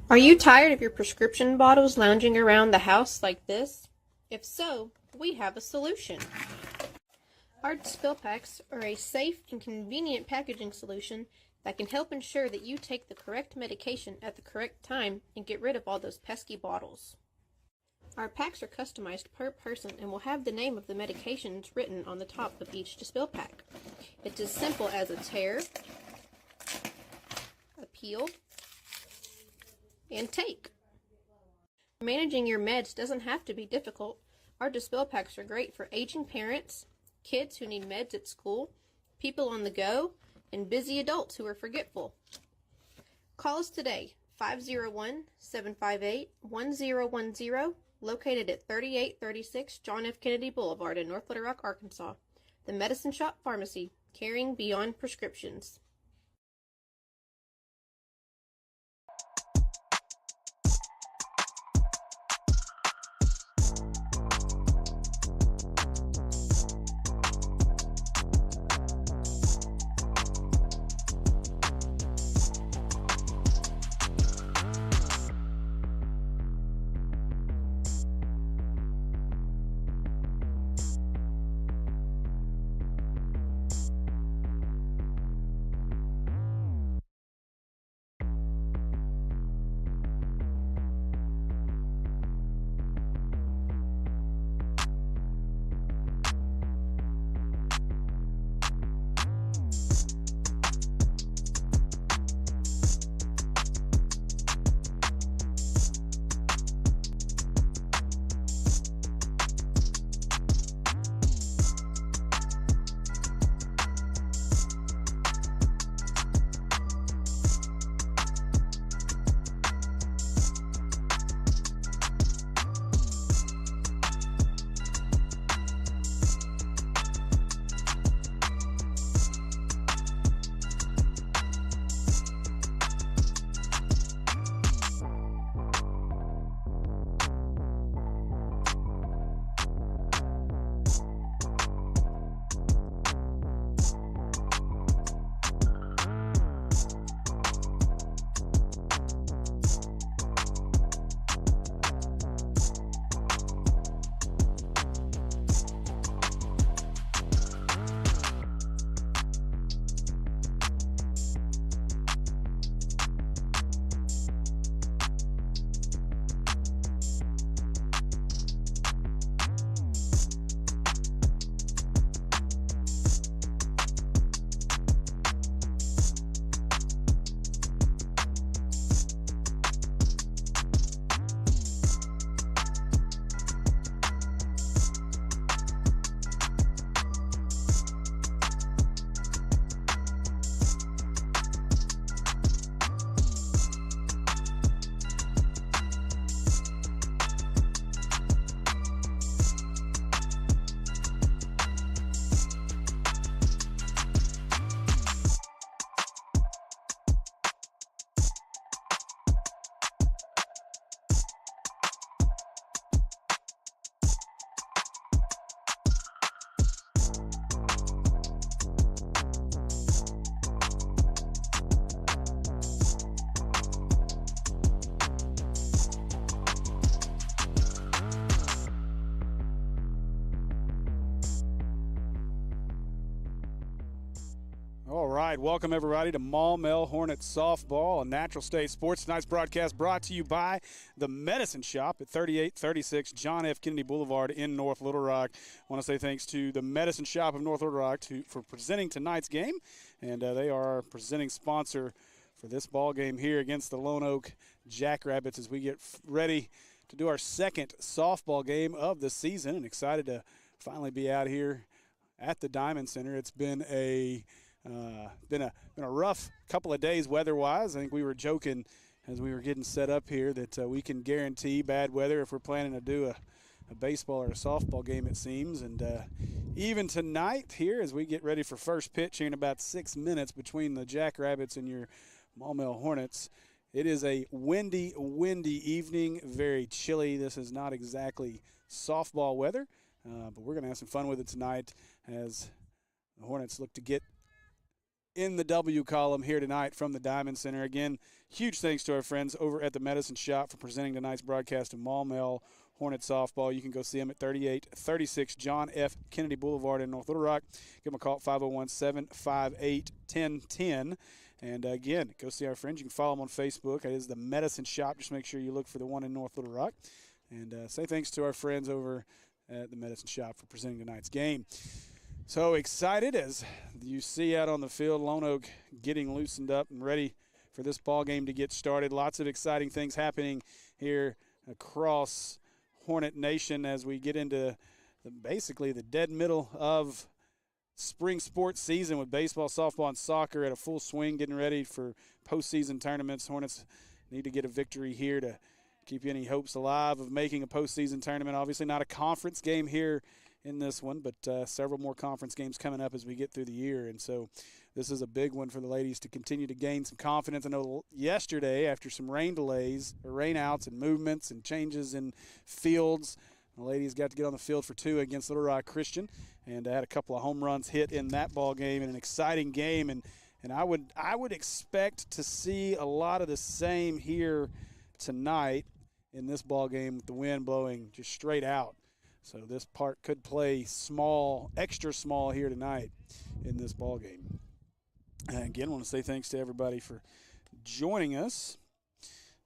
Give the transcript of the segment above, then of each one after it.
Are you tired of your prescription bottles lounging around the house like this? If so, we have a solution. Our spill packs are a safe and convenient packaging solution that can help ensure that you take the correct medication at the correct time and get rid of all those pesky bottles. Our packs are customized per person and will have the name of the medications written on the top of each spill pack. It's as simple as a tear, a peel, and take. Managing your meds doesn't have to be difficult. Our dispel packs are great for aging parents, kids who need meds at school, people on the go, and busy adults who are forgetful. Call us today, 501-758-1010, located at 3836 John F. Kennedy Boulevard in North Little Rock, Arkansas. The Medicine Shop Pharmacy, caring beyond prescriptions. All right, welcome everybody to Maumelle Hornets Softball, a Natural State Sports. Tonight's broadcast brought to you by the Medicine Shop at 3836 John F. Kennedy Boulevard in North Little Rock. I want to say thanks to the Medicine Shop of North Little Rock for presenting tonight's game, and they are our presenting sponsor for this ball game here against the Lonoke Jackrabbits as we get ready to do our second softball game of the season, and excited to finally be out here at the Diamond Center. It's been a rough couple of days weather-wise. I think we were joking as we were getting set up here that we can guarantee bad weather if we're planning to do a baseball or a softball game, it seems. And even tonight here as we get ready for first pitch here in about 6 minutes between the Jackrabbits and your Maumelle Hornets, it is a windy evening, very chilly. This is not exactly softball weather, but we're going to have some fun with it tonight as the Hornets look to get in the W column here tonight from the Diamond Center. Again, huge thanks to our friends over at the Medicine Shop for presenting tonight's broadcast of Maumelle Hornet softball. You can go see them at 3836 John F. Kennedy Boulevard in North Little Rock. Give them a call at 501-758-1010. And again, go see our friends. You can follow them on Facebook. It is the Medicine Shop. Just make sure you look for the one in North Little Rock. And say thanks to our friends over at the Medicine Shop for presenting tonight's game. So excited as you see out on the field, Lonoke getting loosened up and ready for this ball game to get started. Lots of exciting things happening here across Hornet Nation as we get into basically the dead middle of spring sports season with baseball, softball, and soccer at a full swing, getting ready for postseason tournaments. Hornets need to get a victory here to keep any hopes alive of making a postseason tournament. Obviously not a conference game here in this one, but several more conference games coming up as we get through the year. And so this is a big one for the ladies to continue to gain some confidence. I know yesterday, after some rain delays, or rain outs and movements and changes in fields, the ladies got to get on the field for 2 against Little Rock Christian and had a couple of home runs hit in that ball game, and an exciting game. And I would expect to see a lot of the same here tonight in this ball game with the wind blowing just straight out. So this part could play small, extra small here tonight in this ball game. And again, I want to say thanks to everybody for joining us.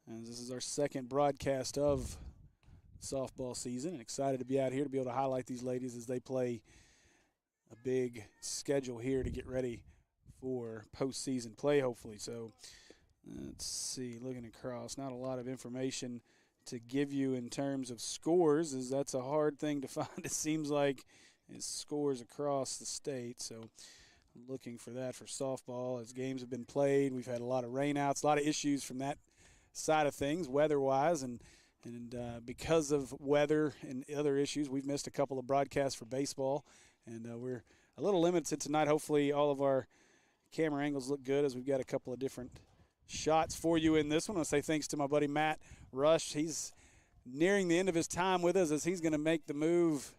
And this is our second broadcast of softball season, and excited to be out here to be able to highlight these ladies as they play a big schedule here to get ready for postseason play, hopefully. So let's see, looking across, not a lot of information to give you in terms of scores, as that's a hard thing to find. It seems like it's scores across the state. So looking for that for softball as games have been played. We've had a lot of rainouts, a lot of issues from that side of things weather-wise, and because of weather and other issues, we've missed a couple of broadcasts for baseball, and we're a little limited tonight. Hopefully all of our camera angles look good as we've got a couple of different shots for you in this one. I want to say thanks to my buddy Matt Rush. He's nearing the end of his time with us as he's going to make the move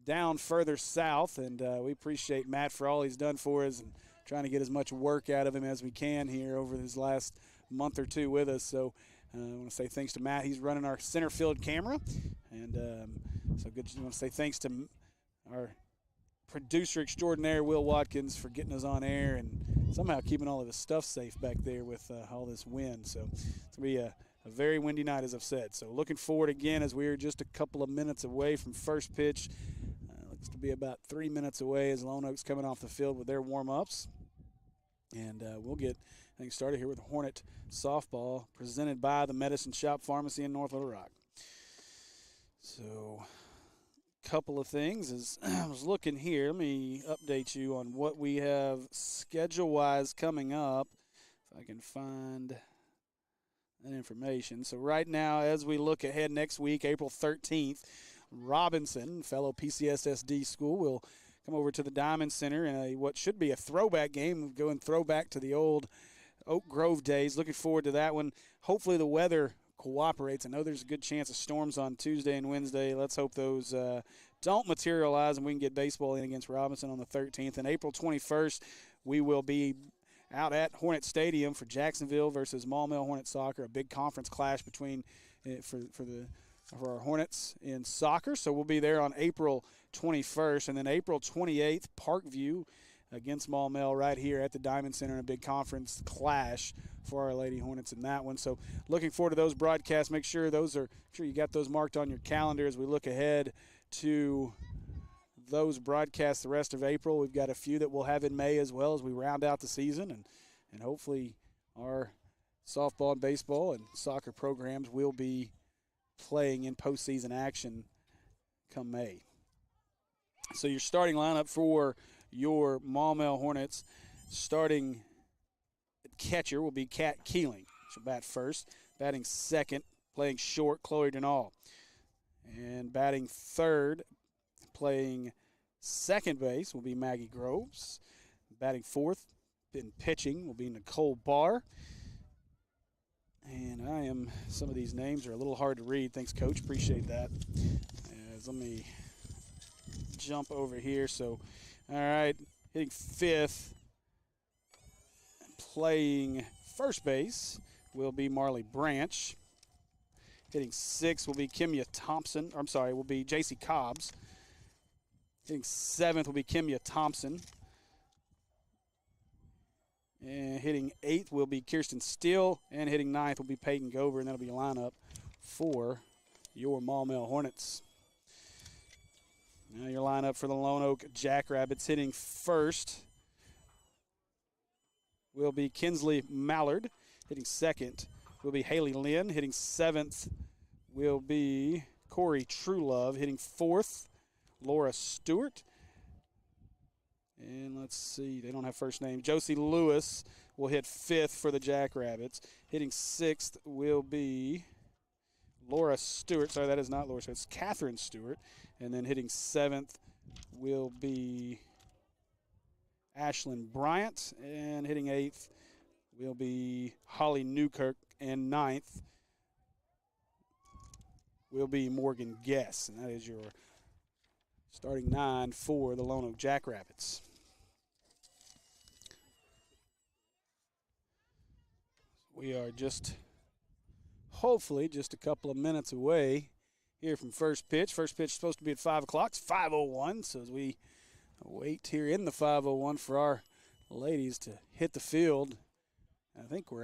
down further south, and we appreciate Matt for all he's done for us and trying to get as much work out of him as we can here over his last month or two with us. So I want to say thanks to Matt. He's running our center field camera. And so good. I want to say thanks to our producer extraordinaire, Will Watkins, for getting us on air and somehow keeping all of his stuff safe back there with all this wind. So it's going to be a very windy night, as I've said. So looking forward again as we are just a couple of minutes away from first pitch. Looks to be about 3 minutes away as Lonoke's coming off the field with their warm-ups. And we'll get things started here with Hornet softball presented by the Medicine Shop Pharmacy in North Little Rock. So a couple of things as I was looking here. Let me update you on what we have schedule-wise coming up, if I can find that information. So right now, as we look ahead next week, April 13th, Robinson, fellow PCSSD school, will come over to the Diamond Center in what should be a throwback game, going throwback to the old Oak Grove days. Looking forward to that one. Hopefully the weather cooperates. I know there's a good chance of storms on Tuesday and Wednesday. Let's hope those don't materialize and we can get baseball in against Robinson on the 13th. And April 21st, we will be out at Hornet Stadium for Jacksonville versus Maumelle Hornet Soccer, a big conference clash between for our Hornets in soccer. So we'll be there on April 21st. And then April 28th, Parkview against Maumelle right here at the Diamond Center in a big conference clash for our Lady Hornets in that one. So looking forward to those broadcasts. Make sure you got those marked on your calendar as we look ahead to those broadcasts the rest of April. We've got a few that we'll have in May as well as we round out the season, and hopefully our softball and baseball and soccer programs will be playing in postseason action come May. So your starting lineup for your Maumelle Hornets, starting catcher will be Kat Keeling. She'll bat first. Batting second, playing short, Chloe Denal. And batting third, playing second base will be Maggie Groves. Batting fourth and pitching will be Nicole Barr. And some of these names are a little hard to read. Thanks, Coach. Appreciate that. Let me jump over here. So, all right, hitting fifth playing first base will be Marley Branch. Hitting 6th will be Kimya Thompson. Will be J.C. Cobbs. Hitting 7th will be Kimya Thompson. And hitting 8th will be Kirsten Steele. And hitting 9th will be Peyton Gover. And that'll be your lineup for your Maumelle Hornets. Now your lineup for the Lonoke Jackrabbits. Hitting first will be Kinsley Mallard. Hitting 2nd will be Haley Lynn. Hitting 7th will be Corey Truelove. Hitting 4th, Laura Stewart. And let's see, they don't have first name. Josie Lewis will hit 5th for the Jackrabbits. Hitting 6th will be Laura Stewart. Sorry, that is not Laura Stewart. It's Catherine Stewart. And then hitting 7th will be Ashlyn Bryant. And hitting 8th will be Holly Newkirk. And 9th will be Morgan Guess. And that is your starting 9 for the Lonoke Jackrabbits. We are hopefully just a couple of minutes away here from first pitch. First pitch is supposed to be at 5 o'clock. It's 5:01, so as we wait here in the 5:01 for our ladies to hit the field, I think we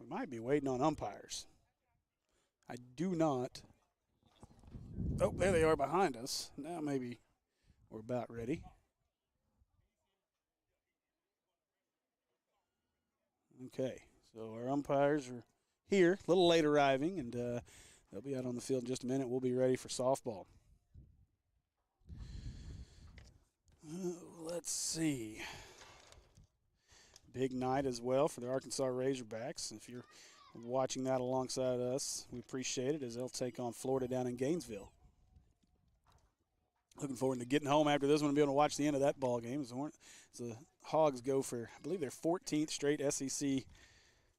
might be waiting on umpires. I do not. Oh, there they are behind us. Now maybe we're about ready. Okay, so our umpires are here, a little late arriving, and they'll be out on the field in just a minute. We'll be ready for softball. Let's see. Big night as well for the Arkansas Razorbacks. If you're watching that alongside us, we appreciate it as they'll take on Florida down in Gainesville. Looking forward to getting home after this one and being able to watch the end of that ball game as the Hogs go for, I believe, their 14th straight SEC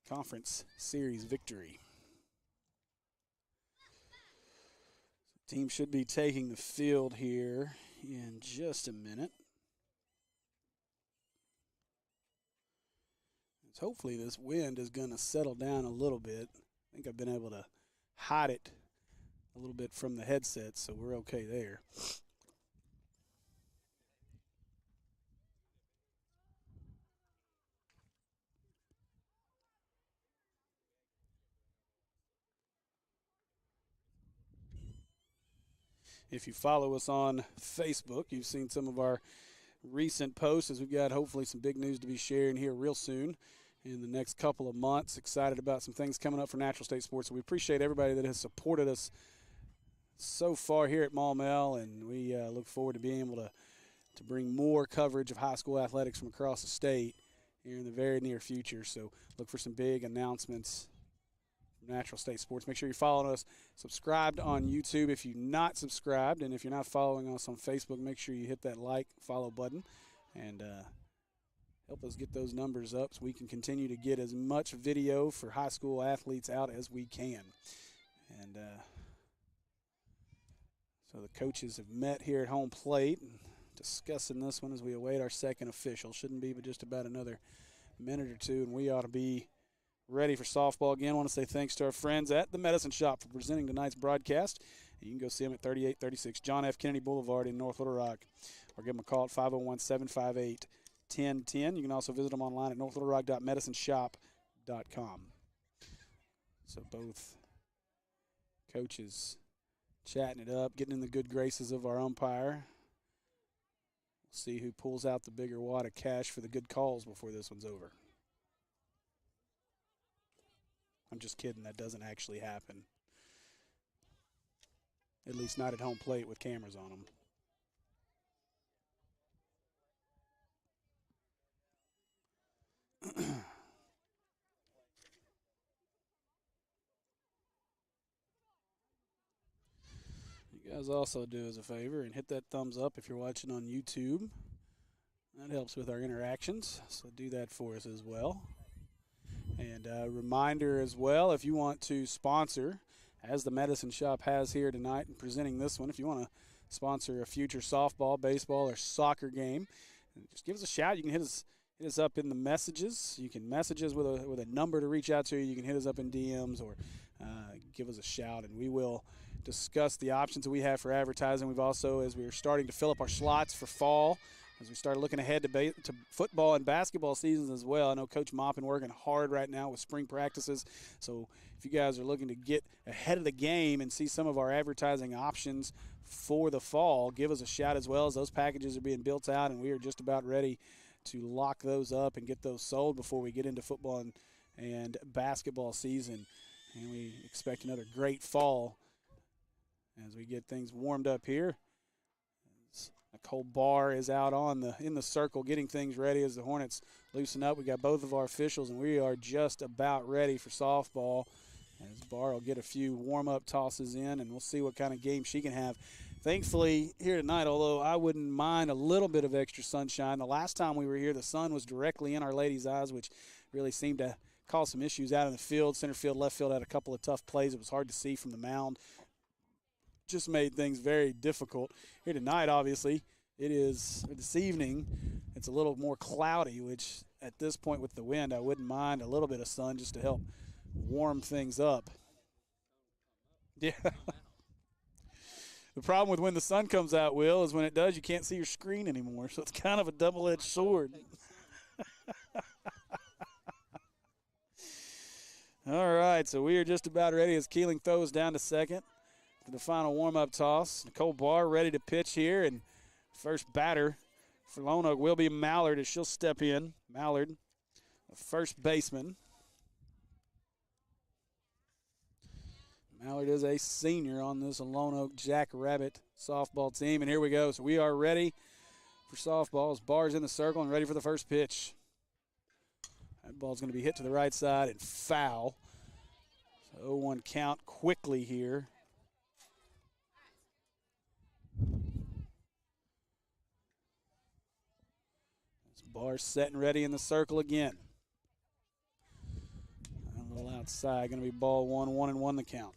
Conference Series victory. The team should be taking the field here in just a minute. Hopefully this wind is going to settle down a little bit. I think I've been able to hide it a little bit from the headset, so we're okay there. If you follow us on Facebook, you've seen some of our recent posts as we've got hopefully some big news to be sharing here real soon in the next couple of months. Excited about some things coming up for Natural State Sports. So we appreciate everybody that has supported us so far here at Maumelle, and we look forward to being able to bring more coverage of high school athletics from across the state here in the very near future. So look for some big announcements from Natural State Sports. Make sure you're following us, subscribed on YouTube if you're not subscribed, and if you're not following us on Facebook, make sure you hit that like, follow button, and help us get those numbers up so we can continue to get as much video for high school athletes out as we can. And so the coaches have met here at home plate and discussing this one as we await our second official. Shouldn't be but just about another minute or two, and we ought to be ready for softball again. I want to say thanks to our friends at the Medicine Shop for presenting tonight's broadcast. You can go see them at 3836 John F. Kennedy Boulevard in North Little Rock, or give them a call at 501-758-1010. You can also visit them online at northlittlerock.medicineshop.com. So both coaches chatting it up, getting in the good graces of our umpire. We'll see who pulls out the bigger wad of cash for the good calls before this one's over. I'm just kidding. That doesn't actually happen. At least not at home plate with cameras on them. You guys also do us a favor and hit that thumbs up if you're watching on YouTube. That helps with our interactions, so do that for us as well. And a reminder as well, if you want to sponsor, as the Medicine Shop has here tonight and presenting this one, if you want to sponsor a future softball, baseball, or soccer game, just give us a shout. You can hit us hit us up in the messages. You can message us with a number to reach out to. You can hit us up in DMs or give us a shout, and we will discuss the options that we have for advertising. We've also, as we are starting to fill up our slots for fall, as we start looking ahead to football and basketball seasons as well. I know Coach Moppin working hard right now with spring practices. So if you guys are looking to get ahead of the game and see some of our advertising options for the fall, give us a shout as well, as those packages are being built out, and we are just about ready to lock those up and get those sold before we get into football and basketball season. And we expect another great fall as we get things warmed up here. Nicole Barr is out in the circle getting things ready as the Hornets loosen up. We got both of our officials, and we are just about ready for softball. As Barr will get a few warm-up tosses in, and we'll see what kind of game she can have. Thankfully, here tonight, although I wouldn't mind a little bit of extra sunshine, the last time we were here, the sun was directly in our ladies' eyes, which really seemed to cause some issues out in the field. Center field, left field had a couple of tough plays. It was hard to see from the mound. Just made things very difficult. Here tonight, obviously, this evening, it's a little more cloudy, which at this point with the wind, I wouldn't mind a little bit of sun just to help warm things up. Yeah. The problem with when the sun comes out, Will, is when it does, you can't see your screen anymore. So it's kind of a double-edged sword. All right, so we are just about ready as Keeling throws down to second. To the final warm-up toss. Nicole Barr ready to pitch here, and first batter for Lonoke will be Mallard as she'll step in. Mallard, the first baseman. Mallard is a senior on this Lonoke Jackrabbit softball team, and here we go. So we are ready for softball as Barr's in the circle and ready for the first pitch. That ball's going to be hit to the right side and foul. So 0-1 count quickly here. Barr set and ready in the circle again. A little outside, going to be ball 1, 1-1 the count.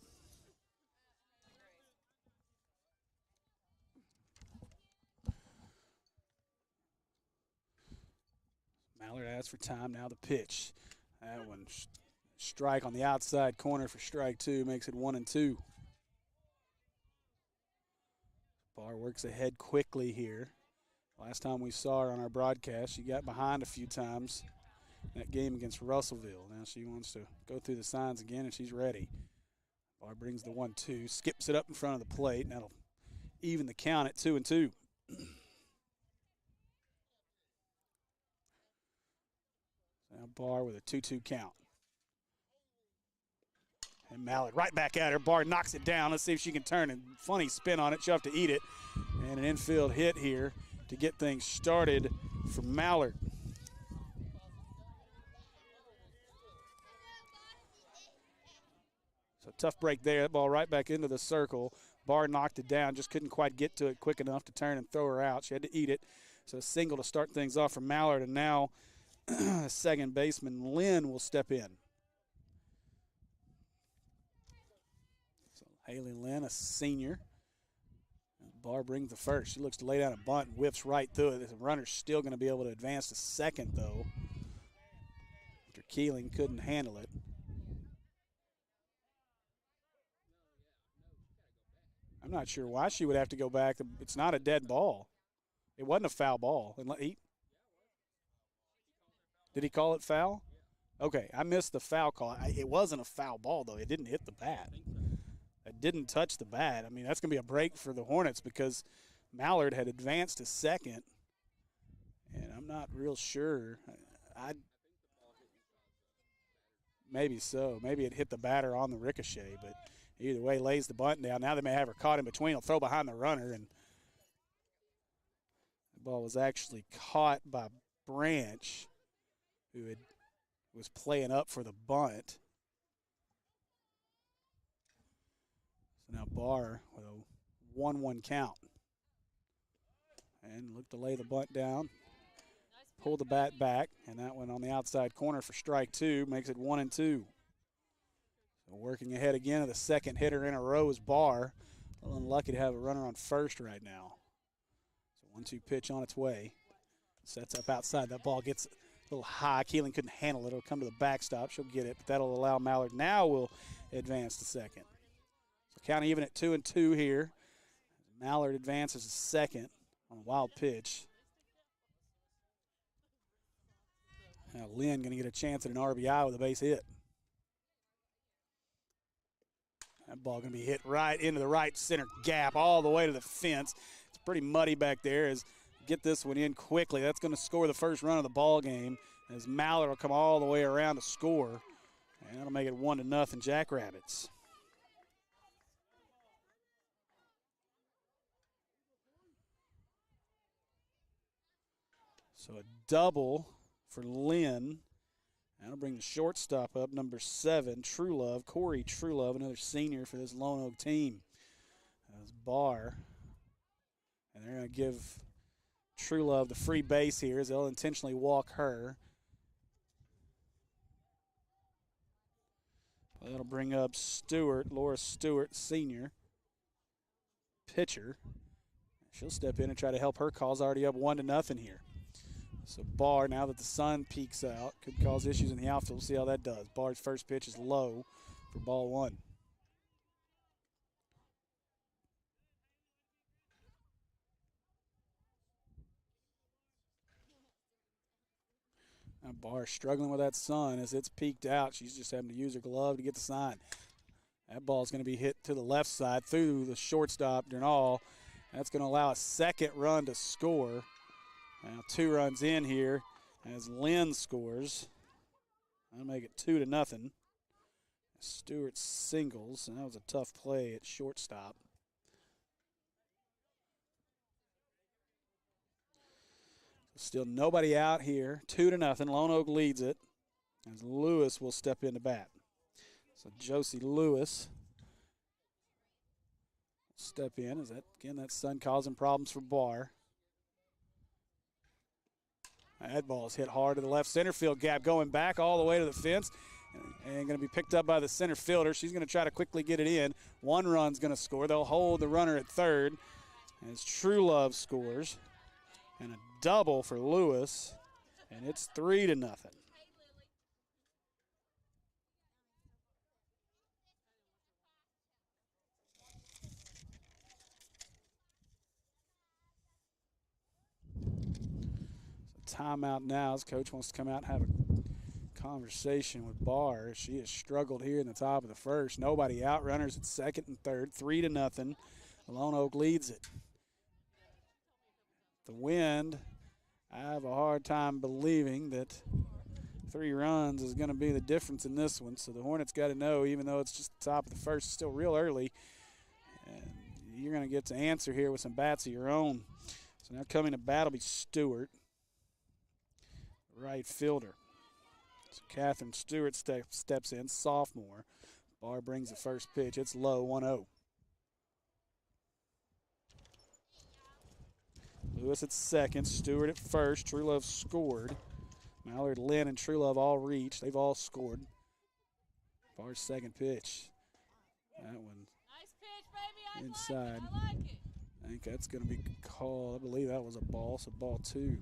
Mallard asks for time, now the pitch. That one, strike on the outside corner for strike 2, makes it 1-2. Barr works ahead quickly here. Last time we saw her on our broadcast, she got behind a few times in that game against Russellville. Now she wants to go through the signs again, and she's ready. Barr brings the 1-2, skips it up in front of the plate, and that'll even the count at 2-2. Now Barr with a 2-2 count. And Mallard right back at her. Barr knocks it down. Let's see if she can turn a funny spin on it. She'll have to eat it. And an infield hit here to get things started for Mallard. So tough break there. That ball right back into the circle. Barr knocked it down, just couldn't quite get to it quick enough to turn and throw her out. She had to eat it. So a single to start things off for Mallard, and now second baseman Lynn will step in. So Haley Lynn, a senior. Barr brings the first. She looks to lay down a bunt and whips right through it. The runner's still going to be able to advance to second, though, after Keeling couldn't handle it. I'm not sure why she would have to go back. It's not a dead ball. It wasn't a foul ball. Did he call it foul? Okay, I missed the foul call. It wasn't a foul ball, though. It didn't hit the bat. It didn't touch the bat. I mean, that's going to be a break for the Hornets because Mallard had advanced to second, and I'm not real sure. Maybe so. Maybe it hit the batter on the ricochet, but either way, lays the bunt down. Now they may have her caught in between. He'll throw behind the runner, and the ball was actually caught by Branch, who was playing up for the bunt. So now Barr with a 1-1 count. And look to lay the bunt down. Pull the bat back, and that one on the outside corner for strike 2 makes it 1-2. So working ahead again of the second hitter in a row is Barr. A little unlucky to have a runner on first right now. So 1-2 pitch on its way. Sets up outside. That ball gets little high. Keeling couldn't handle it. It'll come to the backstop. She'll get it, but that'll allow Mallard now will advance to second. So count even at 2-2 here. Mallard advances to second on a wild pitch. Now Lynn going to get a chance at an RBI with a base hit. That ball going to be hit right into the right center gap all the way to the fence. It's pretty muddy back there. As get this one in quickly. That's going to score the first run of the ball game. As Mallard will come all the way around to score. And that'll make it 1-0 Jackrabbits. So a double for Lynn. That'll bring the shortstop up, number 7, Truelove, Corey Truelove, another senior for this Lone Oak team. That's Barr. And they're going to give Truelove the free base here as they'll intentionally walk her. That'll bring up Stewart, Laura Stewart, senior, pitcher. She'll step in and try to help her cause, already up 1-0 here. So Barr, now that the sun peeks out, could cause issues in the outfield. We'll see how that does. Barr's first pitch is low for ball 1. Now Barr struggling with that sun as it's peeked out. She's just having to use her glove to get the sign. That ball's going to be hit to the left side through the shortstop, Durnall. That's going to allow a second run to score. Now 2 runs in here as Lynn scores. That'll make it 2-0. Stewart singles, and that was a tough play at shortstop. Still nobody out here. 2-0. Lone Oak leads it as Lewis will step in to bat. So Josie Lewis will step in. Is that again that sun causing problems for Barr? That ball is hit hard to the left center field gap, going back all the way to the fence, and going to be picked up by the center fielder. She's going to try to quickly get it in. 1 run's going to score. They'll hold the runner at third as Truelove scores, and a double for Lewis, and it's 3-0. Timeout now as coach wants to come out and have a conversation with Barr. She has struggled here in the top of the first. Nobody out. Runners at second and third. 3-0. Lone Oak leads it. The wind, I have a hard time believing that 3 runs is going to be the difference in this one. So the Hornets got to know, even though it's just the top of the first, it's still real early, and you're going to get to answer here with some bats of your own. So now coming to bat will be Stewart, right fielder. So Catherine Stewart steps in, sophomore. Barr brings the first pitch. It's low, 1-0. Lewis at second, Stewart at first. Truelove scored. Mallard, Lynn, and Truelove all reached. They've all scored. Barr's second pitch. That one Nice pitch, baby. inside. I like it. I think that's going to be called. I believe that was a ball, so ball 2.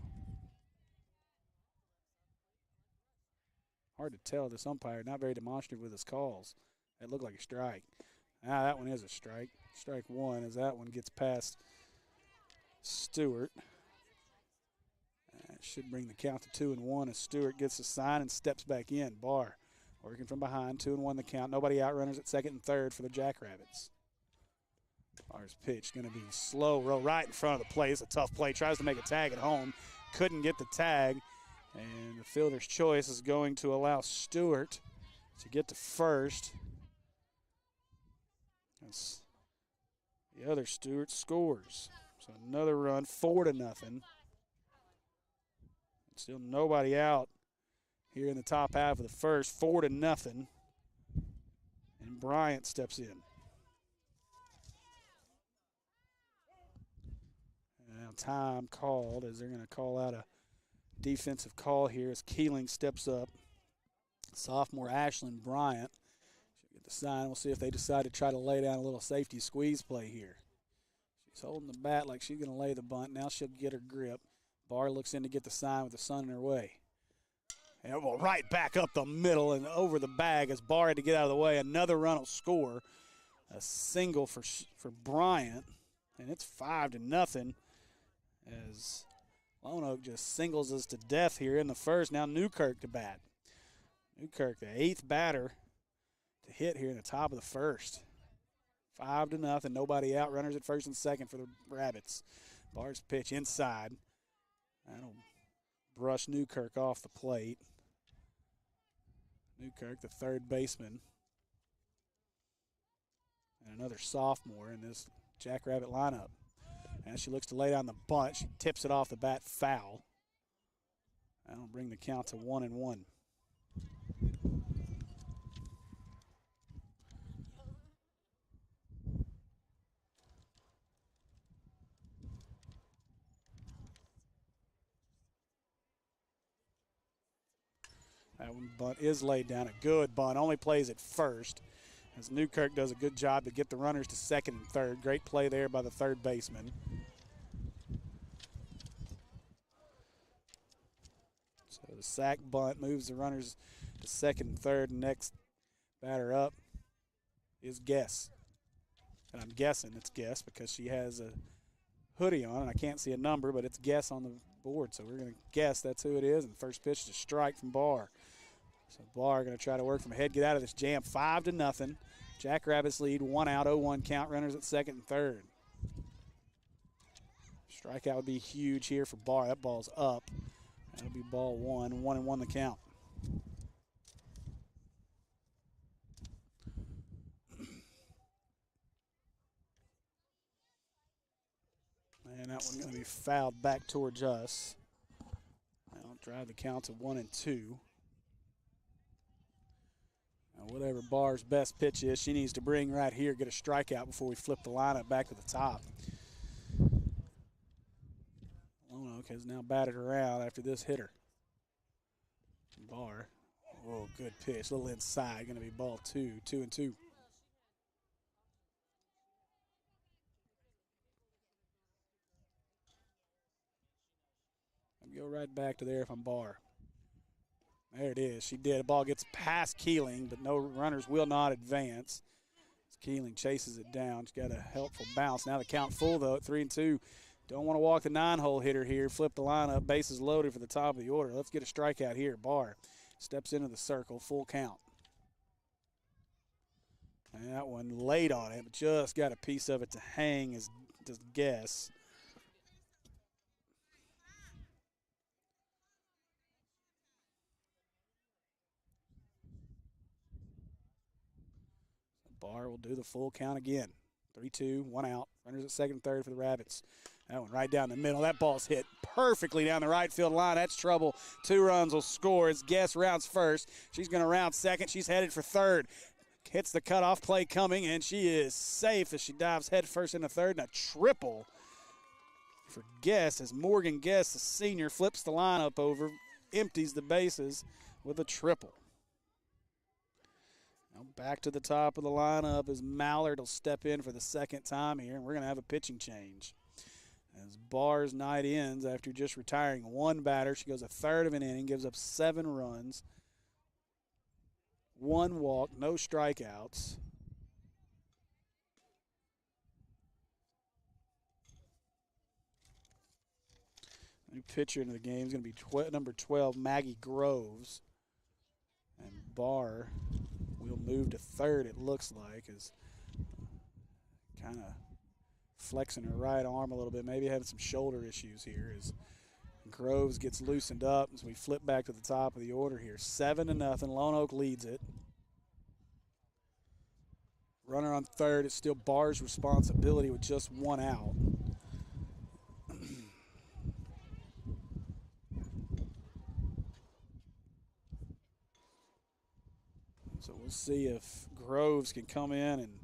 Hard to tell. This umpire not very demonstrative with his calls. That looked like a strike. Ah, that one is a strike. Strike 1 as that one gets past Stewart. That should bring the count to 2-1 as Stewart gets the sign and steps back in. Barr working from behind, 2-1 the count. Nobody out. Runners at second and third for the Jackrabbits. Barr's pitch going to be slow, roll right in front of the plate. It's a tough play. Tries to make a tag at home. Couldn't get the tag. And the fielder's choice is going to allow Stewart to get to first. That's the other Stewart scores. So another run, 4-0. Still nobody out here in the top half of the first, 4-0. And Bryant steps in. Now time called as they're going to call out a defensive call here as Keeling steps up. Sophomore Ashlyn Bryant should get the sign. We'll see if they decide to try to lay down a little safety squeeze play here. She's holding the bat like she's going to lay the bunt. Now she'll get her grip. Barr looks in to get the sign with the sun in her way. And well, right back up the middle and over the bag as Barr had to get out of the way. Another run will score. A single for Bryant, and it's 5-0 as Lonoke just singles us to death here in the first. Now Newkirk to bat. Newkirk, the 8th batter to hit here in the top of the first. 5-0, nobody out. Runners at first and second for the Rabbits. Barr's pitch inside. That'll brush Newkirk off the plate. Newkirk, the third baseman. And another sophomore in this Jackrabbit lineup. And she looks to lay down the bunt. She tips it off the bat foul. That'll bring the count to 1-1. That one bunt is laid down. A good bunt. Only plays at first. As Newkirk does a good job to get the runners to second and third. Great play there by the third baseman. So the sack bunt moves the runners to second and third. Next batter up is Guess. And I'm guessing it's Guess because she has a hoodie on, and I can't see a number, but it's Guess on the board. So we're going to guess that's who it is. And first pitch is a strike from Barr. So Barr going to try to work from ahead, get out of this jam. 5-0. Jackrabbits lead, 1 out, 0-1 count. Runners at second and third. Strikeout would be huge here for Barr. That ball's up. That'll be ball 1. 1-1 the count. And that one's going to be fouled back towards us. That'll drive the count to 1-2. Now, whatever Barr's best pitch is, she needs to bring right here, get a strikeout before we flip the lineup back to the top. Lonoke has now batted around after this hitter. Barr, oh, good pitch, a little inside, going to be ball 2, 2-2. I'll go right back to there if I'm Barr. There it is. She did. The ball gets past Keeling, but no runners will not advance. As Keeling chases it down. She's got a helpful bounce. Now the count full, though, at 3-2. Don't want to walk the 9-hole hitter here. Flip the lineup. Bases loaded for the top of the order. Let's get a strikeout here. Barr steps into the circle. Full count. And that one laid on it, but just got a piece of it to hang as just Guess. Barr will do the full count again. 3-2, 1 out. Runners at second and third for the Rabbits. That one right down the middle. That ball's hit perfectly down the right field line. That's trouble. 2 runs will score as Guess rounds first. She's going to round second. She's headed for third. Hits the cutoff play coming, and she is safe as she dives head first into third. And a triple for Guess as Morgan Guess, the senior, flips the lineup over, empties the bases with a triple. Now back to the top of the lineup as Mallard will step in for the second time here, and we're going to have a pitching change. As Barr's night ends after just retiring 1 batter, she goes a third of an inning, gives up 7 runs, 1 walk, no strikeouts. New pitcher into the game is going to be number 12, Maggie Groves. And Barr will move to third, it looks like, is kind of flexing her right arm a little bit, maybe having some shoulder issues here as Groves gets loosened up as we flip back to the top of the order here. 7-0, Lonoke leads it. Runner on third, it's still Barr's responsibility with just 1 out. So we'll see if Groves can come in and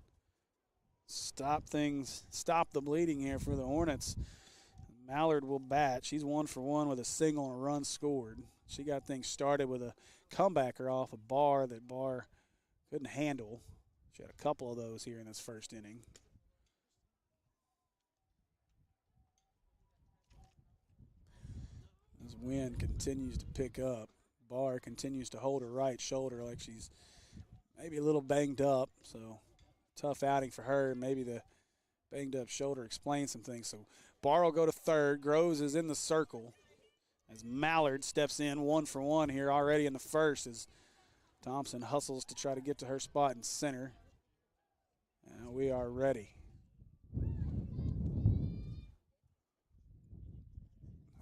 stop the bleeding here for the Hornets. Mallard will bat. She's 1 for 1 with a single and a run scored. She got things started with a comebacker off a Barr that Barr couldn't handle. She had a couple of those here in this first inning. As wind continues to pick up, Barr continues to hold her right shoulder like she's maybe a little banged up. So tough outing for her. Maybe the banged up shoulder explains some things. So Barr will go to third. Groves is in the circle as Mallard steps in 1 for 1 here already in the first as Thompson hustles to try to get to her spot in center. And we are ready.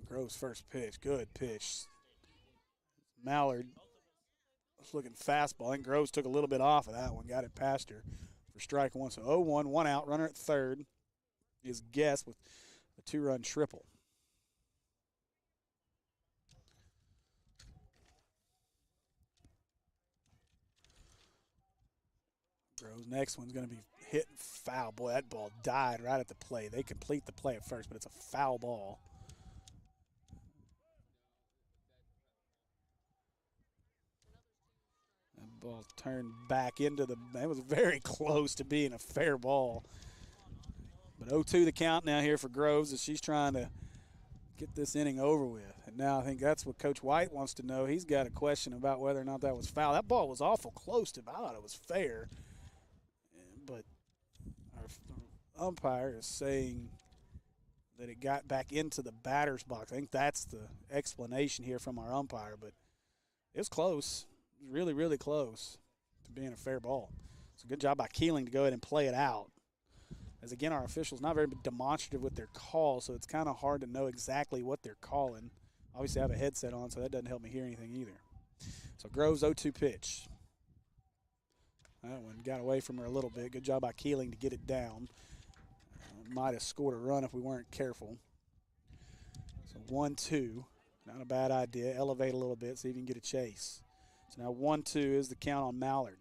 Groves' first pitch, good pitch. Mallard was looking fastball. I think Groves took a little bit off of that one, got it past her for strike one. So 0-1, 1 out, runner at third is Guess with a 2-run triple. Groves' next one's going to be hit foul. Boy, that ball died right at the play. They complete the play at first, but it's a foul ball. That ball turned back into the – that was very close to being a fair ball. But 0-2 the count now here for Groves as she's trying to get this inning over with. And now I think that's what Coach White wants to know. He's got a question about whether or not that was foul. That ball was awful close to – I thought it was fair. But our umpire is saying that it got back into the batter's box. I think that's the explanation here from our umpire. But it was close. It was really, really close to being a fair ball. It's a good job by Keeling to go ahead and play it out. As, again, our officials not very demonstrative with their call, so it's kind of hard to know exactly what they're calling. Obviously, I have a headset on, so that doesn't help me hear anything either. So Groves 0-2 pitch. That one got away from her a little bit. Good job by Keeling to get it down. Might have scored a run if we weren't careful. So 1-2. Not a bad idea. Elevate a little bit, see if you can get a chase. So now 1-2 is the count on Mallard.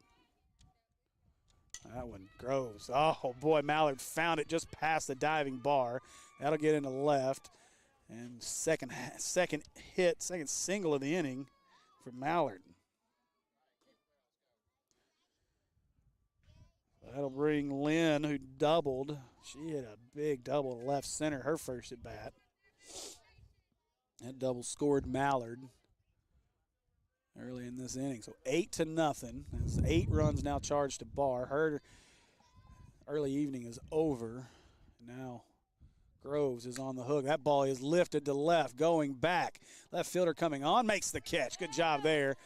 That one, Groves. Oh, boy, Mallard found it just past the diving bar. That'll get into left. And second hit, second single of the inning for Mallard. That'll bring Lynn, who doubled. She hit a big double to left center, her first at bat. That double scored Mallard early in this inning. So 8-0. That's 8 runs now charged to Barr. Her early evening is over. Now Groves is on the hook. That ball is lifted to left, going back. Left fielder coming on, makes the catch. Good job there.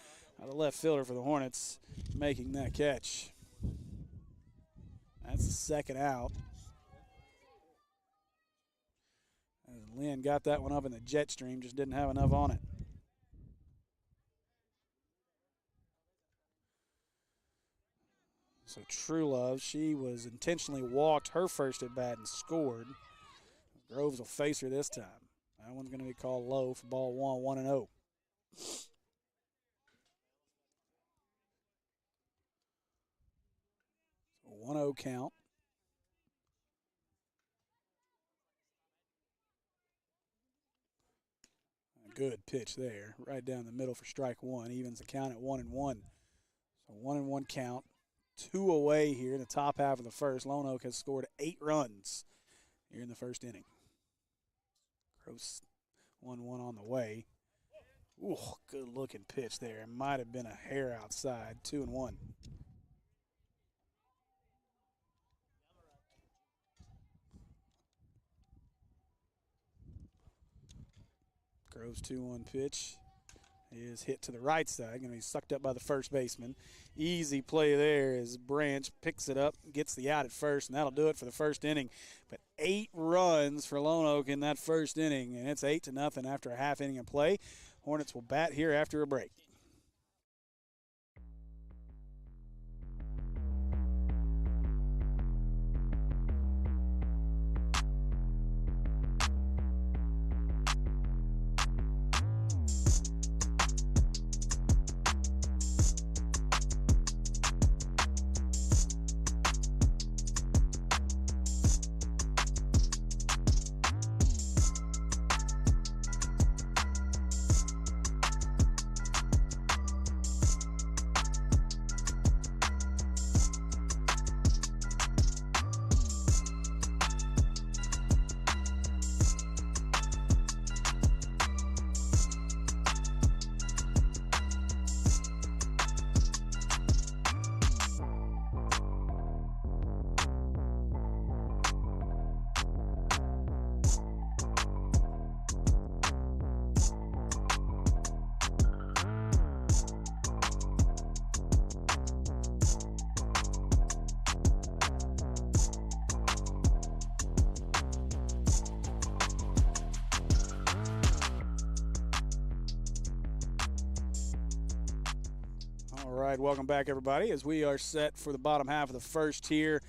The left fielder for the Hornets making that catch. That's the second out. And Lynn got that one up in the jet stream, just didn't have enough on it. So Truelove, she was intentionally walked her first at bat and scored. Groves will face her this time. That one's going to be called low for ball 1-0. 1-0 count. A good pitch there, right down the middle for strike one. Evens the count at 1-1. So 1-1 count. 2 away here in the top half of the first. Lonoke has scored 8 runs here in the first inning. Gross 1-1 on the way. Ooh, good looking pitch there. It might have been a hair outside. 2-1. Groves 2-1 pitch is hit to the right side. Going to be sucked up by the first baseman. Easy play there as Branch picks it up, gets the out at first, and that'll do it for the first inning. But 8 runs for Lonoke in that first inning, and it's 8-0 after a half inning of play. Hornets will bat here after a break. right, welcome back, everybody, as we are set for the bottom half of the first here.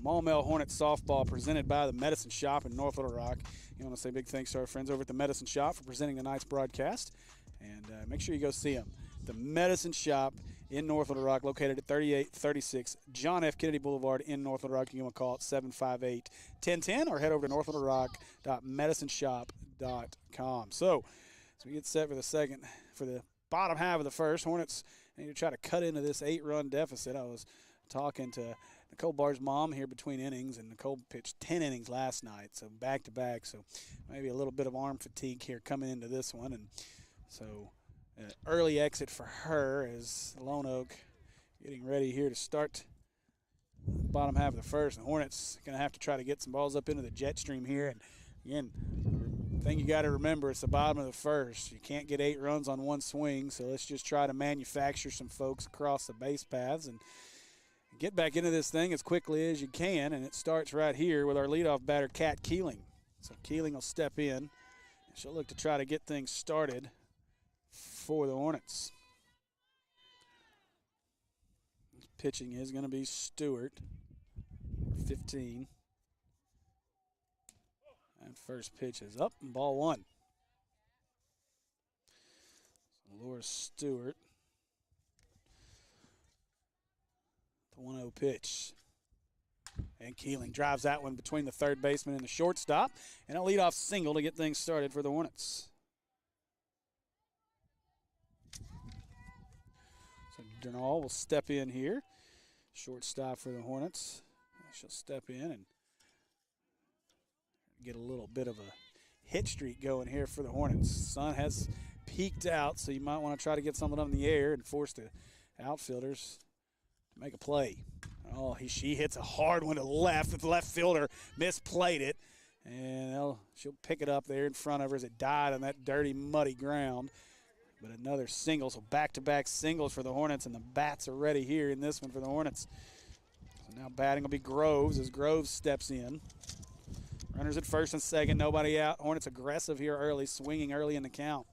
Maumelle Hornets softball presented by the Medicine Shop in North Little Rock. I want to say big thanks to our friends over at the Medicine Shop for presenting tonight's broadcast. And make sure you go see them. The Medicine Shop in North Little Rock, located at 3836 John F. Kennedy Boulevard in North Little Rock. You can call it 758-1010 or head over to northlittlerock.medicineshop.com. So we get set for the bottom half of the first. Hornets need to try to cut into this 8-run deficit. I was talking to Nicole Barr's mom here between innings, and Nicole pitched 10 innings last night, so back-to-back. So maybe a little bit of arm fatigue here coming into this one. And so an early exit for her as Lonoke getting ready here to start the bottom half of the first. And Hornets going to have to try to get some balls up into the jet stream here. And again, the thing you got to remember, it's the bottom of the first. You can't get 8 runs on one swing, so let's just try to manufacture some folks across the base paths and get back into this thing as quickly as you can. And it starts right here with our leadoff batter, Kat Keeling. So Keeling will step in. She'll look to try to get things started for the Hornets. Pitching is going to be Stewart, 15. And first pitch is up, and ball 1. So Laura Stewart. The 1-0 pitch. And Keeling drives that one between the third baseman and the shortstop. And a leadoff single to get things started for the Hornets. So Durnall will step in here. Shortstop for the Hornets. She'll step in and get a little bit of a hit streak going here for the Hornets. Sun has peaked out, so you might want to try to get something up in the air and force the outfielders to make a play. Oh, she hits a hard one to the left. The left fielder misplayed it, and she'll pick it up there in front of her as it died on that dirty, muddy ground. But another single, so back-to-back singles for the Hornets, and the bats are ready here in this one for the Hornets. So now batting will be Groves as Groves steps in. Runners at first and second, nobody out. Hornets aggressive here early, swinging early in the count.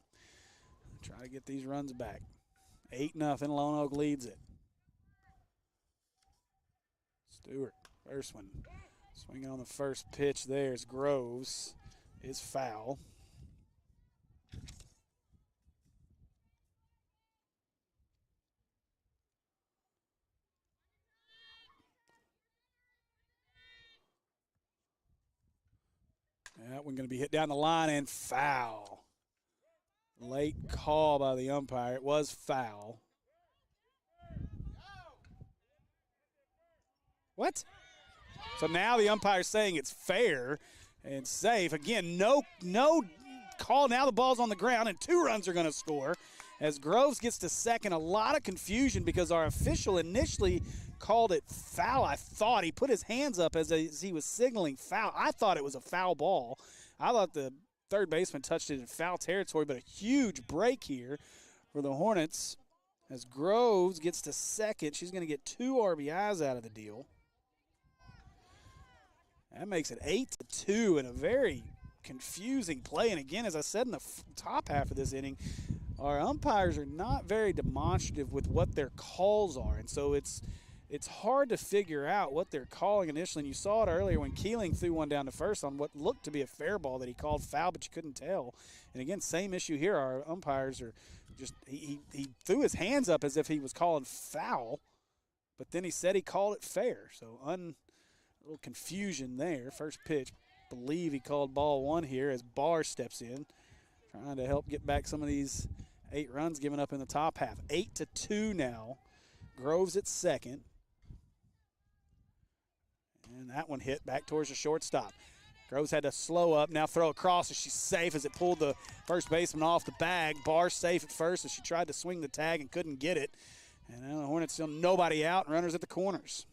Try to get these runs back. 8-0, Lonoke leads it. Stewart, first one. Swinging on the first pitch there is Groves. Is foul. That one going to be hit down the line and foul. Late call by the umpire. It was foul. What? So now the umpire's saying it's fair and safe. Again, no call. Now the ball's on the ground, and 2 runs are going to score. As Groves gets to second, a lot of confusion because our official initially called it foul. I thought he put his hands up as he was signaling foul. I thought it was a foul ball. I thought the third baseman touched it in foul territory, but a huge break here for the Hornets as Groves gets to second. She's going to get 2 RBIs out of the deal. That makes it 8-2 in a very confusing play. And again, as I said in the top half of this inning, our umpires are not very demonstrative with what their calls are. And so it's hard to figure out what they're calling initially. And you saw it earlier when Keeling threw one down to first on what looked to be a fair ball that he called foul, but you couldn't tell. And again, same issue here. Our umpires are just he threw his hands up as if he was calling foul, but then he said he called it fair. So a little confusion there. First pitch, believe he called ball 1 here as Barr steps in, trying to help get back some of these 8 runs given up in the top half. 8-2 now. Groves at second. And that one hit back towards the shortstop. Groves had to slow up, now throw across as she's safe as it pulled the first baseman off the bag. Barr safe at first as she tried to swing the tag and couldn't get it. And now the Hornets still nobody out, and runners at the corners.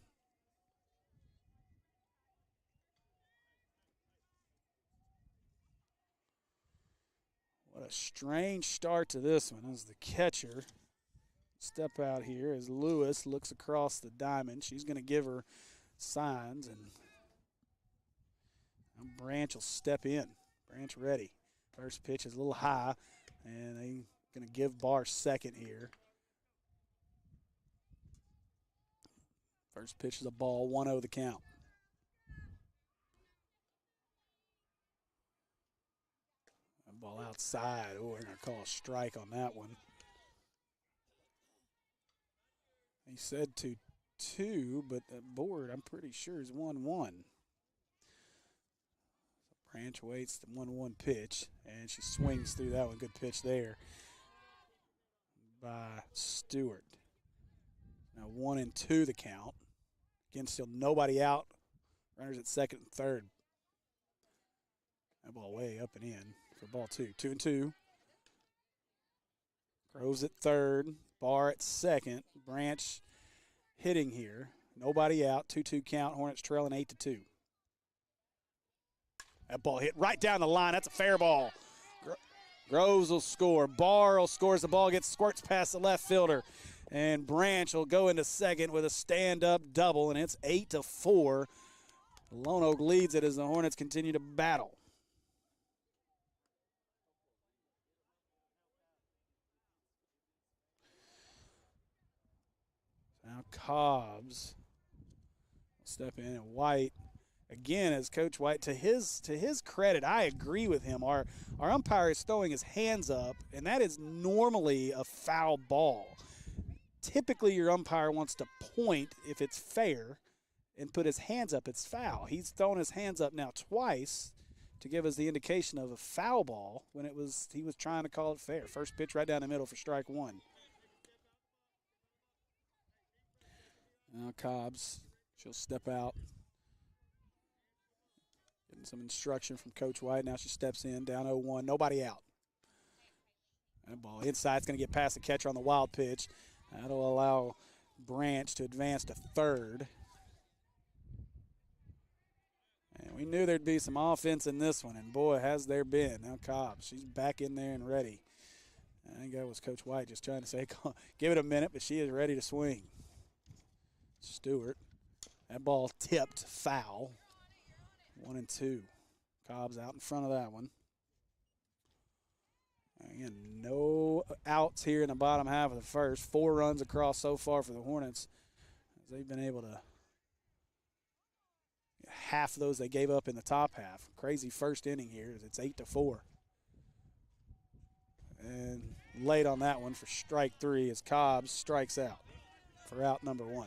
What a strange start to this one as the catcher step out here as Lewis looks across the diamond. She's going to give her signs, and Branch will step in. Branch ready. First pitch is a little high, and they're going to give Barr second here. First pitch is a ball, 1-0 the count. That ball outside. Oh, we're going to call a strike on that one. He said 2-2, but the board, I'm pretty sure, is 1-1. Branch waits the 1-1 pitch, and she swings through that one. Good pitch there by Stewart. Now 1-2 the count. Again, still nobody out. Runners at second and third. That ball way up and in for ball 2. 2-2. Groves at third. Barr at second. Branch hitting here. Nobody out. 2-2 count. Hornets trailing 8-2. That ball hit right down the line. That's a fair ball. Groves will score. Barr will score as the ball squirts past the left fielder. And Branch will go into second with a stand-up double, and it's 8-4. Lonoke leads it as the Hornets continue to battle. Now Cobbs will step in, and White, again, as Coach White, to his credit, I agree with him. Our umpire is throwing his hands up, and that is normally a foul ball. Typically, your umpire wants to point if it's fair and put his hands up. It's foul. He's thrown his hands up now twice to give us the indication of a foul ball when he was trying to call it fair. First pitch right down the middle for strike one. Now Cobbs, she'll step out. Getting some instruction from Coach White. Now she steps in, down 0-1, nobody out. That ball inside, it's going to get past the catcher on the wild pitch. That'll allow Branch to advance to third. And we knew there'd be some offense in this one, and boy, has there been. Now Cobbs, she's back in there and ready. I think that was Coach White just trying to say, give it a minute, but she is ready to swing. Stewart, that ball tipped foul. 1-2. Cobbs out in front of that one. Again, no outs here in the bottom half of the first. 4 runs across so far for the Hornets. As they've been able to, half of those they gave up in the top half. Crazy first inning here. It's 8-4. And late on that one for strike 3 as Cobbs strikes out for out number 1.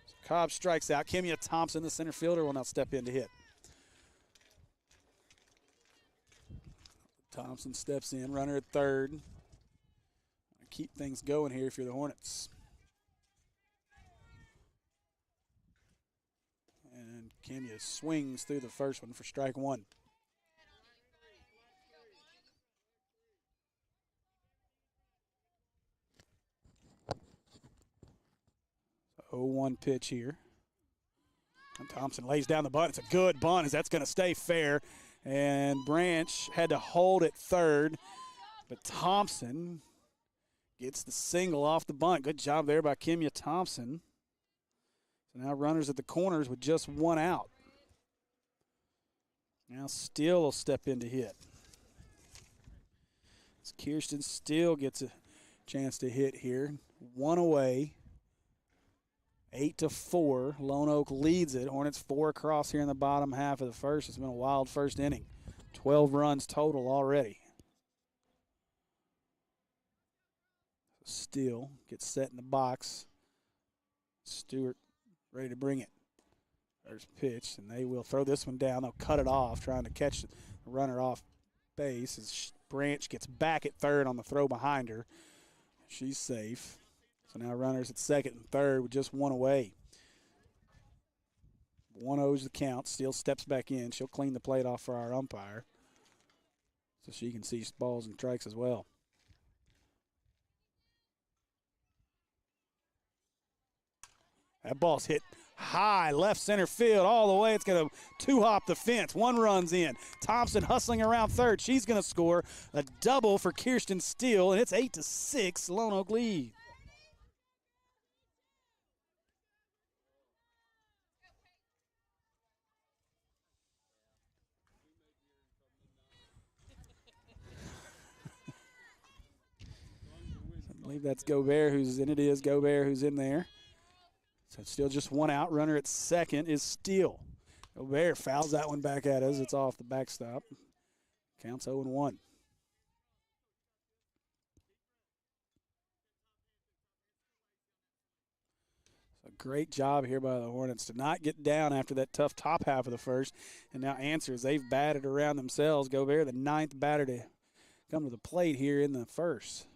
So Cobbs strikes out. Kimya Thompson, the center fielder, will now step in to hit. Thompson steps in, runner at third. Keep things going here if you're the Hornets. And Kimya swings through the first one for strike 1. So 0-1 pitch here. And Thompson lays down the bunt. It's a good bunt as that's going to stay fair. And Branch had to hold at third, but Thompson gets the single off the bunt. Good job there by Kimya Thompson. So now runners at the corners with just 1 out. Now Steele will step in to hit. As Kirsten Steele gets a chance to hit here. 1 away. 8-4. Lonoke leads it. Hornets 4 across here in the bottom half of the first. It's been a wild first inning. 12 runs total already. Steele gets set in the box. Stewart ready to bring it. There's pitch, and they will throw this one down. They'll cut it off, trying to catch the runner off base as Branch gets back at third on the throw behind her. She's safe. So now runners at second and third with just 1 away. 1-0's the count. Steele steps back in. She'll clean the plate off for our umpire so she can see balls and strikes as well. That ball's hit high left center field all the way. It's going to 2-hop the fence. 1 run's in. Thompson hustling around third. She's going to score a double for Kirsten Steele, and it's 8-6. Lonoke lead. believe that's Gobert who's in. It is Gobert who's in there. So it's still just one out. Runner at second is Steele. Gobert fouls that one back at us. It's off the backstop. Counts 0-1. A great job here by the Hornets to not get down after that tough top half of the first and now answers. They've batted around themselves. Gobert, the ninth batter to come to the plate here in the first.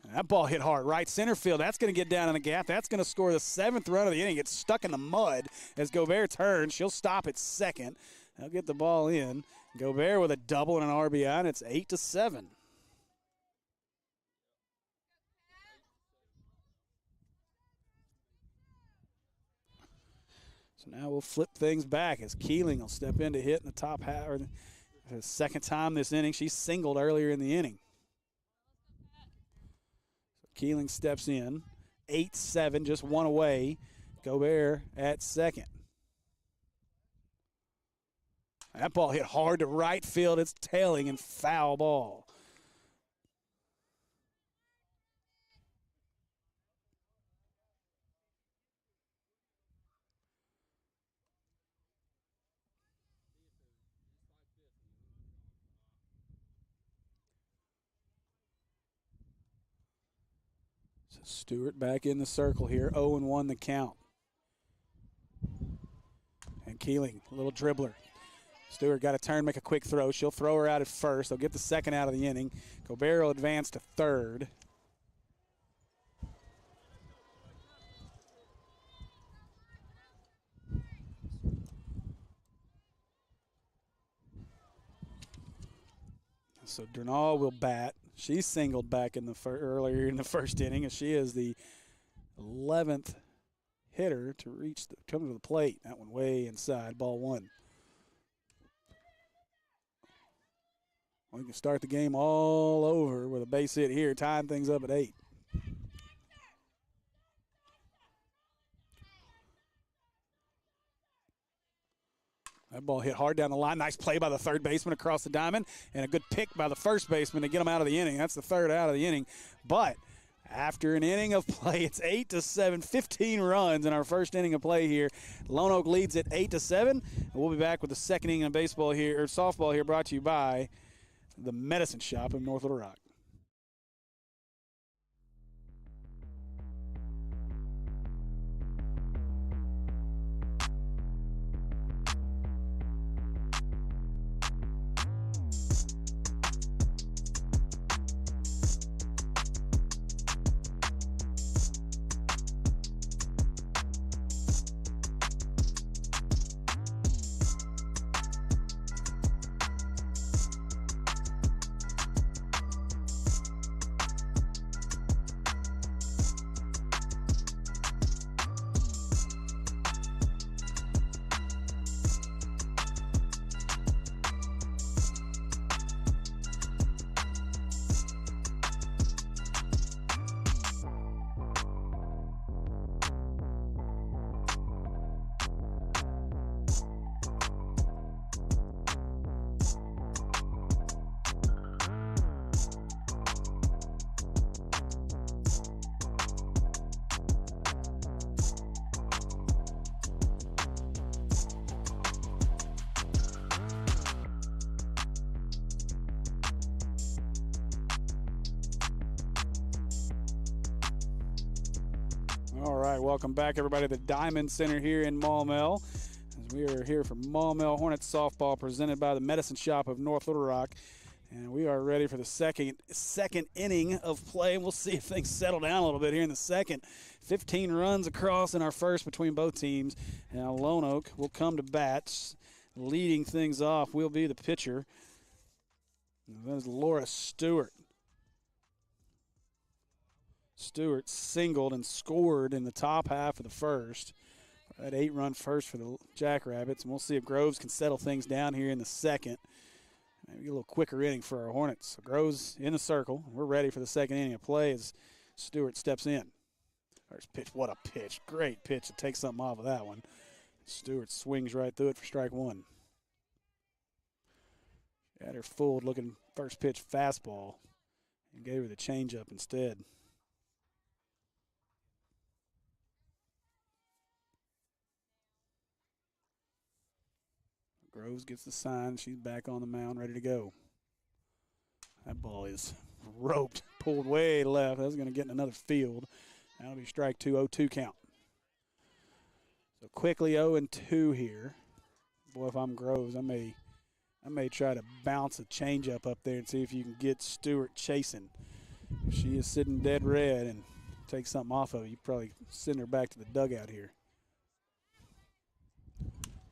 And that ball hit hard right center field. That's going to get down in the gap. That's going to score the 7th run of the inning. It's stuck in the mud as Gobert turns. She'll stop at second. They'll get the ball in. Gobert with a double and an RBI, and it's 8-7. So now we'll flip things back as Keeling will step in to hit in the top half, or the second time this inning. She singled earlier in the inning. So Keeling steps in. 8-7, just one away. Gobert at second. That ball hit hard to right field. It's tailing and foul ball. So Stewart back in the circle here. 0-1 the count. And Keeling, a little dribbler. Stewart got to turn, make a quick throw. She'll throw her out at first. They'll get the second out of the inning. Gobert will advance to third. So Durnall will bat. She singled back in the earlier in the first inning, as she is the 11th hitter to come to the plate. That one way inside, ball one. We can start the game all over with a base hit here, tying things up at 8. That ball hit hard down the line. Nice play by the third baseman across the diamond, and a good pick by the first baseman to get him out of the inning. That's the third out of the inning. But after an inning of play, it's 8-7, 15 runs in our first inning of play here. Lonoke leads at 8-7. And we'll be back with the second inning of baseball here, or softball here, brought to you by the Medicine Shop in North Little Rock. All right, welcome back, everybody, to the Diamond Center here in Maumelle. As we are here for Maumelle Hornets softball, presented by the Medicine Shop of North Little Rock. And we are ready for the second inning of play. We'll see if things settle down a little bit here in the second. 15 runs across in our first between both teams. Now Lonoke will come to bat. Leading things off will be the pitcher. That is Laura Stewart. Stewart singled and scored in the top half of the first. That 8-run first for the Jackrabbits. And we'll see if Groves can settle things down here in the second. Maybe a little quicker inning for our Hornets. So Groves in the circle. We're ready for the second inning of play as Stewart steps in. First pitch, what a pitch. Great pitch to take something off of that one. Stewart swings right through it for strike one. Got her fooled looking first pitch fastball. and gave her the changeup instead. Groves gets the sign. She's back on the mound, ready to go. That ball is roped, pulled way left. That's going to get in another field. That'll be strike two, 0-2 count. So quickly 0-2 here. Boy, if I'm Groves, I may try to bounce a changeup up there and see if you can get Stewart chasing. If she is sitting dead red and take something off of it, you probably send her back to the dugout here.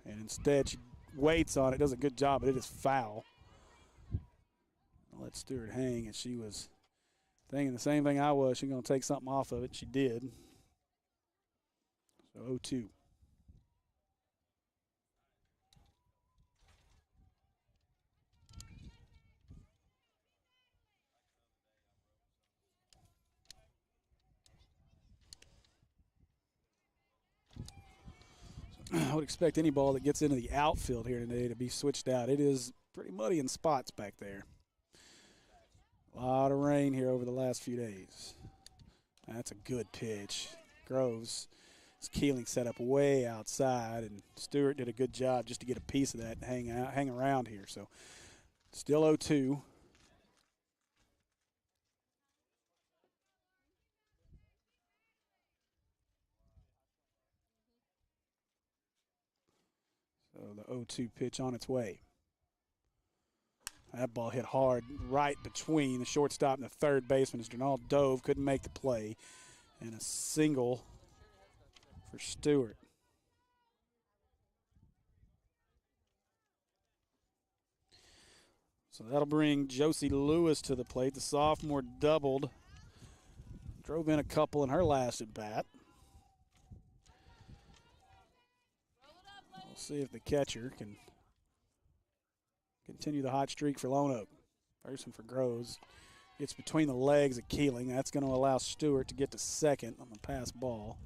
And instead, she waits on it, does a good job, but it is foul. I'll let Stewart hang, and she was thinking the same thing I was. She's going to take something off of it. She did. So 0-2. I would expect any ball that gets into the outfield here today to be switched out. It is pretty muddy in spots back there. A lot of rain here over the last few days. That's a good pitch. Groves' Keeling set up way outside, and Stewart did a good job just to get a piece of that and hang around here. So still 0-2. So the 0-2 pitch on its way. That ball hit hard right between the shortstop and the third baseman as Donald dove, couldn't make the play. And a single for Stewart. So that'll bring Josie Lewis to the plate. The sophomore doubled. Drove in a couple in her last at bat. We'll see if the catcher can continue the hot streak for Lonoke. First one for Groves. Gets between the legs of Keeling. That's going to allow Stewart to get to second on the pass ball.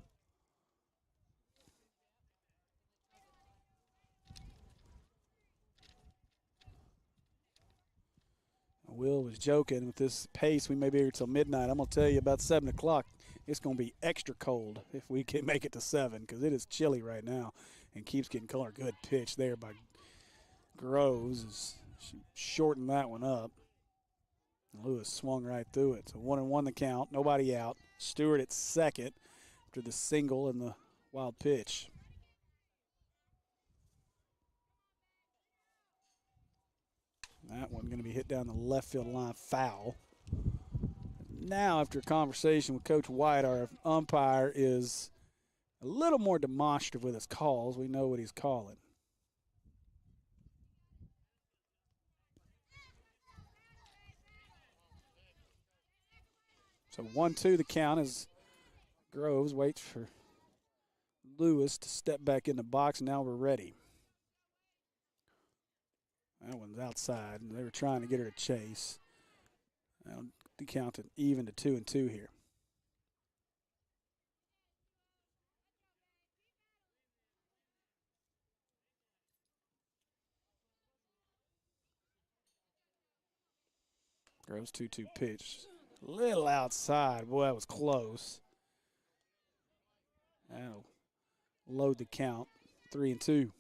Will was joking with this pace. We may be here till midnight. I'm going to tell you about 7 o'clock. It's going to be extra cold if we can make it to 7 because it is chilly right now and keeps getting colder. Good pitch there by Groves as she shortened that one up. And Lewis swung right through it. So 1-1 the count. Nobody out. Stewart at second after the single and the wild pitch. That one going to be hit down the left field line, foul. Now, after a conversation with Coach White, our umpire is a little more demonstrative with his calls. We know what he's calling. So 1-2 the count as Groves waits for Lewis to step back in the box, and now we're ready. That one's outside, and they were trying to get her to chase. That'll count it even to 2-2 here. Groves 2-2 pitch. A little outside. Boy, that was close. That'll load the count. 3-2.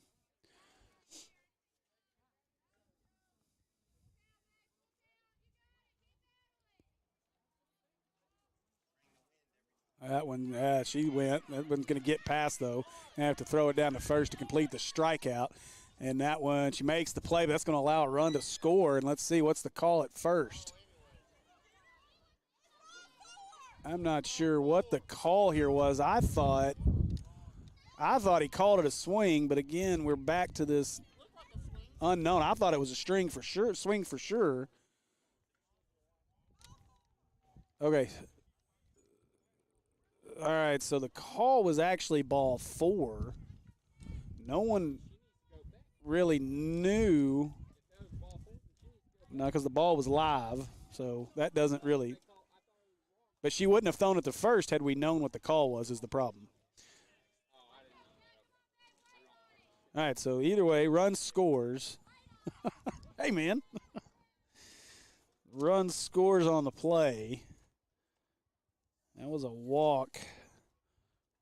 That one, she went. That one's going to get past, though. And have to throw it down to first to complete the strikeout. And that one, she makes the play, but that's going to allow a run to score. And let's see, what's the call at first? I'm not sure what the call here was. I thought he called it a swing, but again, we're back to this unknown. I thought it was a swing for sure. Okay. All right, so the call was actually ball 4. No one really knew. No, because the ball was live, so that doesn't really. But she wouldn't have thrown it to first had we known what the call was, is the problem. All right, so either way, run scores. Hey, man. run scores on the play. That was a walk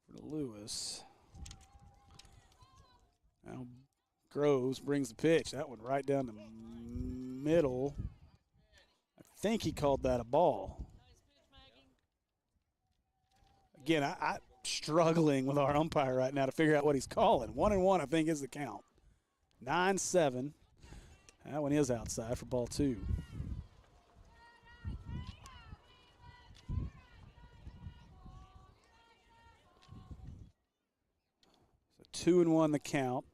for Lewis. Now Groves brings the pitch. That one right down the middle. I think he called that a ball. Again, I'm struggling with our umpire right now to figure out what he's calling. 1-1, I think, is the count. 9-7. That one is outside for ball 2. So 2-1 the count.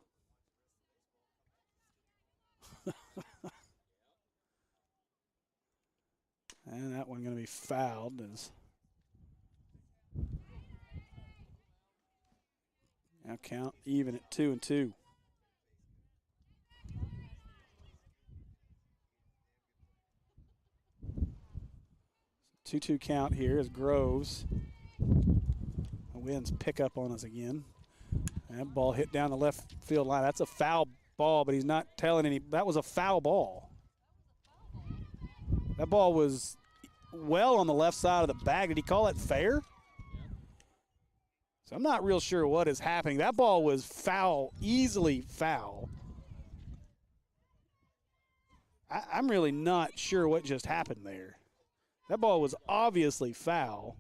And that one going to be fouled. Now count even at 2-2. 2-2 count here as Groves wins pickup on us again. That ball hit down the left field line. That's a foul ball, but he's not telling any. That was a foul ball. That ball was well on the left side of the bag. Did he call it fair? So I'm not real sure what is happening. That ball was foul, easily foul. I'm really not sure what just happened there. That ball was obviously foul.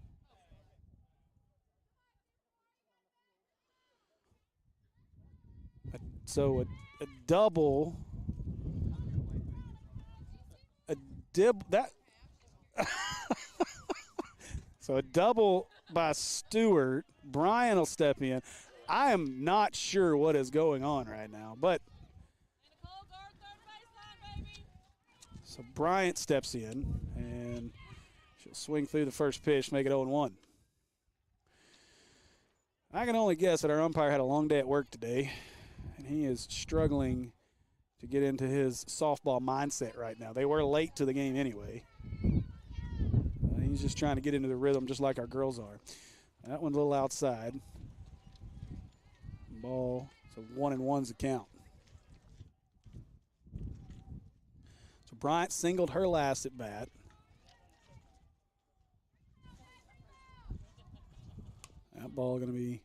So a double, so a double by Stewart. Brian will step in. I am not sure what is going on right now, but so Bryant steps in and she'll swing through the first pitch, make it 0-1. I can only guess that our umpire had a long day at work today, and he is struggling to get into his softball mindset right now. They were late to the game anyway. He's just trying to get into the rhythm just like our girls are. That one's a little outside. Ball, so 1-1's the count. So Bryant singled her last at bat. That ball going to be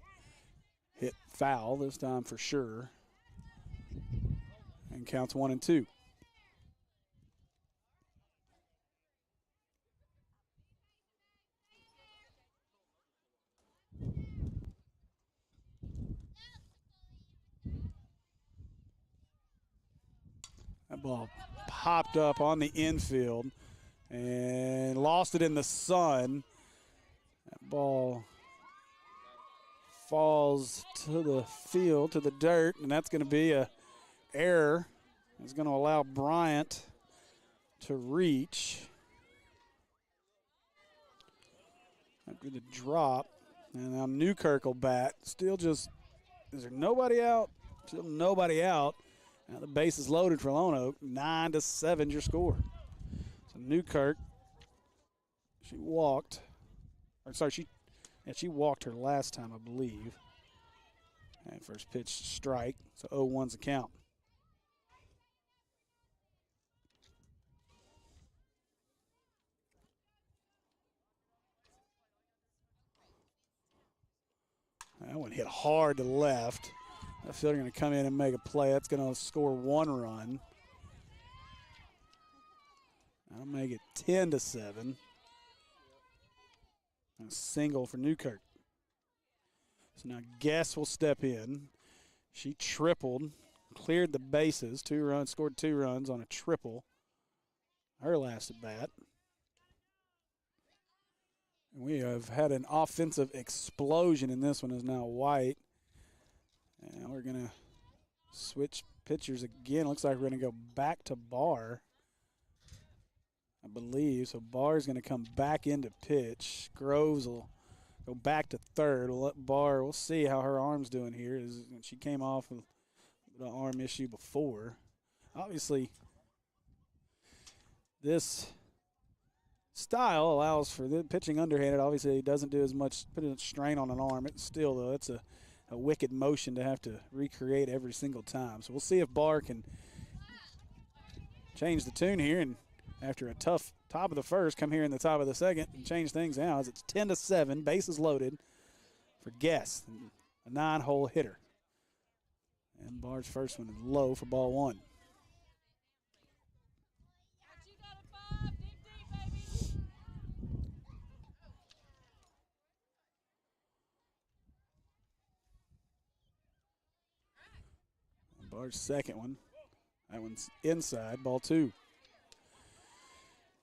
hit foul this time for sure. And counts 1-2. That ball popped up on the infield and lost it in the sun. That ball falls to the field, to the dirt, and that's going to be a error. It's going to allow Bryant to reach. After the drop, and now Newkirk will bat. Still just, is there nobody out? Still nobody out. Now the base is loaded for Lonoke. 9-7 your score. So Newkirk, she walked. Or sorry, she walked her last time, I believe. And first pitch strike. So 0-1's the count. That one hit hard to left. I feel they're going to come in and make a play. That's going to score 1 run. That'll make it 10-7. A single for Newkirk. So now Guess will step in. She tripled, cleared the bases, 2 runs, scored 2 runs on a triple. Her last at bat. And we have had an offensive explosion in this one. Is now White. And we're going to switch pitchers again. Looks like we're going to go back to Barr, I believe. So Barr's going to come back into pitch. Groves will go back to third. We'll let Barr, we'll see how her arm's doing here. She came off with an arm issue before. Obviously, this style allows for the pitching underhanded. Obviously, it doesn't do as much, put a strain on an arm. It's still, though, it's a wicked motion to have to recreate every single time. So we'll see if Barr can change the tune here and after a tough top of the first, come here in the top of the second and change things now as it's 10-7, bases loaded for Guess, a 9-hole hitter. And Barr's first one is low for ball one. Barr's second one. That one's inside, ball two.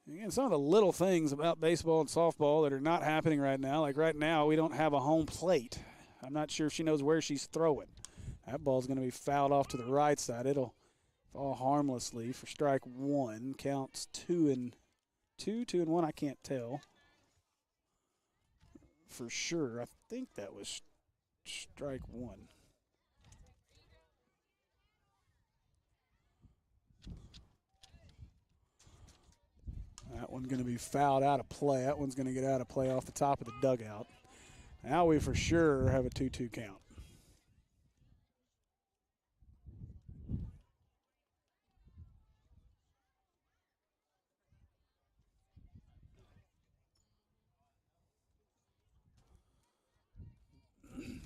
Again, some of the little things about baseball and softball that are not happening right now. Like right now, we don't have a home plate. I'm not sure if she knows where she's throwing. That ball's going to be fouled off to the right side. It'll fall harmlessly for strike one. Counts 2-2, 2-1. I can't tell for sure. I think that was strike one. That one's going to be fouled out of play. That one's going to get out of play off the top of the dugout. Now we for sure have a 2-2 count.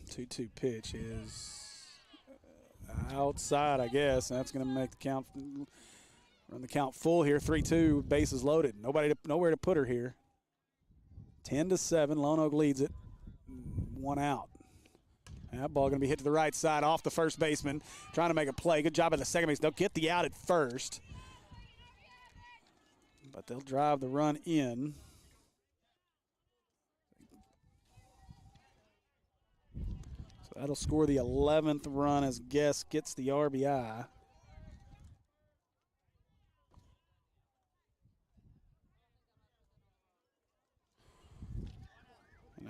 Two-two pitch is outside, I guess. And that's going to make the count. Run the count full here. 3-2. Bases loaded. Nowhere to put her here. 10-7. Lonoke leads it. One out. That ball going to be hit to the right side off the first baseman. Trying to make a play. Good job at the second base. They'll get the out at first. But they'll drive the run in. So that'll score the 11th run as Guess gets the RBI.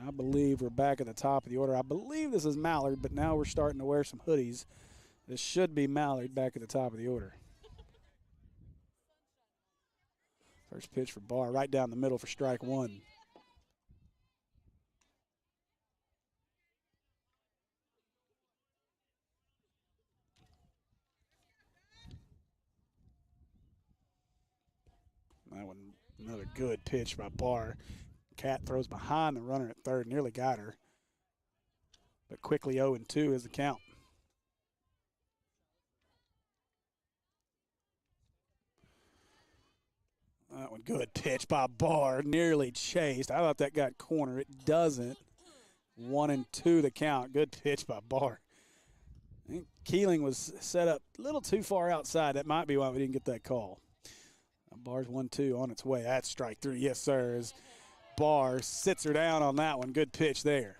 I believe we're back at the top of the order. I believe this is Mallard, but now we're starting to wear some hoodies. This should be Mallard back at the top of the order. First pitch for Barr, right down the middle for strike one. That one, another good pitch by Barr. Cat throws behind the runner at third, nearly got her. But quickly 0-2 is the count. That one, good pitch by Barr, nearly chased. I thought that got corner. It doesn't. 1-2 the count. Good pitch by Barr. I think Keeling was set up a little too far outside. That might be why we didn't get that call. Barr's 1-2 on its way. That's strike three. Yes, sir. As Barr sits her down on that one. Good pitch there.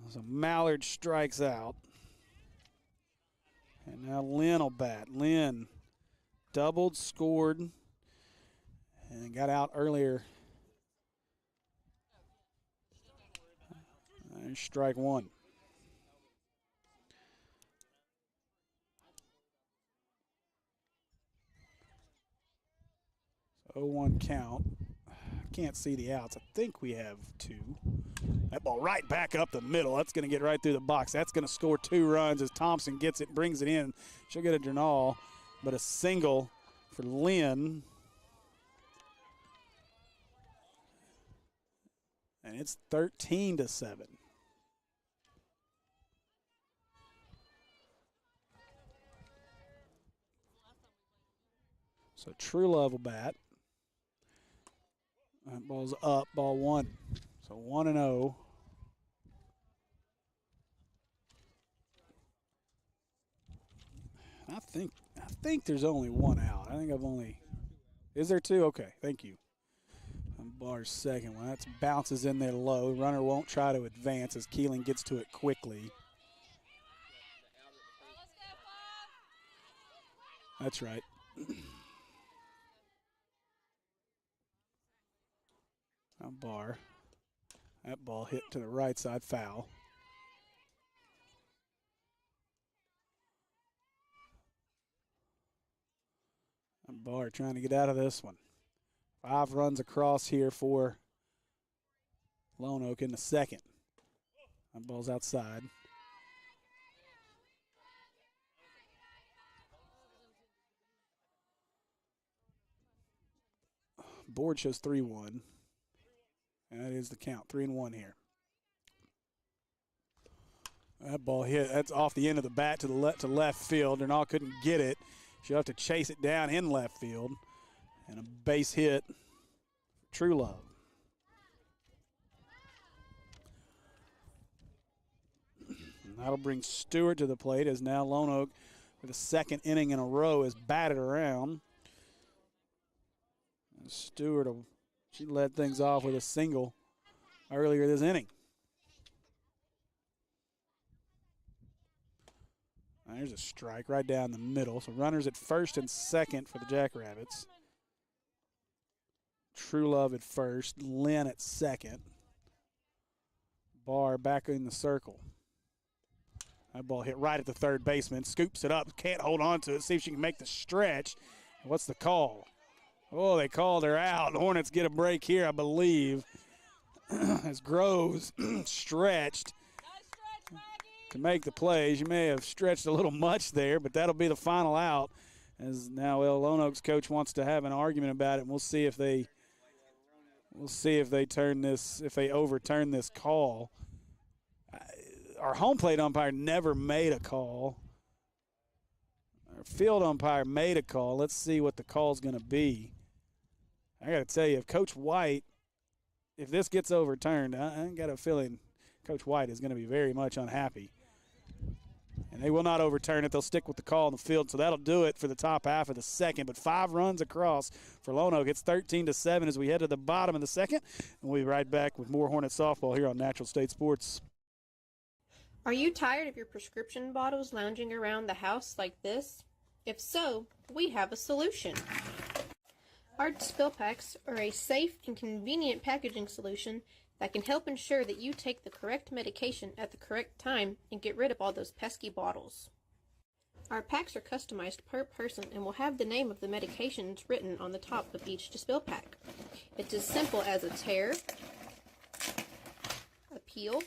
So Mallard strikes out. And now Lynn will bat. Lynn doubled, scored, and got out earlier. There's strike one. 0-1 count. Can't see the outs. I think we have two. That ball right back up the middle. That's going to get right through the box. That's going to score 2 runs as Thompson gets it, brings it in. She'll get a Drenall, but a single for Lynn. And it's 13-7. So True Love will bat. That ball's up, ball one. So 1-0. I think there's only one out. I think I've only. Is there two? Okay, thank you. And Barr's second one. That bounces in there low. Runner won't try to advance as Keeling gets to it quickly. That's right. Now Barr. That ball hit to the right side, foul. And Barr trying to get out of this one. 5 runs across here for Lonoke in the second. That ball's outside. Board shows 3-1. And that is the count, 3-1 here. That ball hit. That's off the end of the bat to the left field. Renault couldn't get it. She'll have to chase it down in left field. And a base hit for True Love. And that'll bring Stewart to the plate as now Lonoke, for the second inning in a row, is batted around. And Stewart, she led things off with a single earlier this inning. There's a strike right down the middle. So runners at first and second for the Jackrabbits. True Love at first. Lynn at second. Barr back in the circle. That ball hit right at the third baseman. Scoops it up. Can't hold on to it. See if she can make the stretch. What's the call? Oh, they called her out. The Hornets get a break here, I believe. As Groves stretched to make the play. She may have stretched a little much there, but that'll be the final out. As now Lonoke's coach wants to have an argument about it, and we'll see if they overturn this call. Our home plate umpire never made a call. Our field umpire made a call. Let's see what the call's going to be. I got to tell you, if Coach White, if this gets overturned, I got a feeling Coach White is going to be very much unhappy. And they will not overturn it. They'll stick with the call in the field. So that'll do it for the top half of the second. But 5 runs across for Lonoke. It's 13-7 as we head to the bottom of the second. And we'll be right back with more Hornet softball here on Natural State Sports. Are you tired of your prescription bottles lounging around the house like this? If so, we have a solution. Our spill packs are a safe and convenient packaging solution that can help ensure that you take the correct medication at the correct time and get rid of all those pesky bottles. Our packs are customized per person and will have the name of the medications written on the top of each spill pack. It's as simple as a tear, a peel,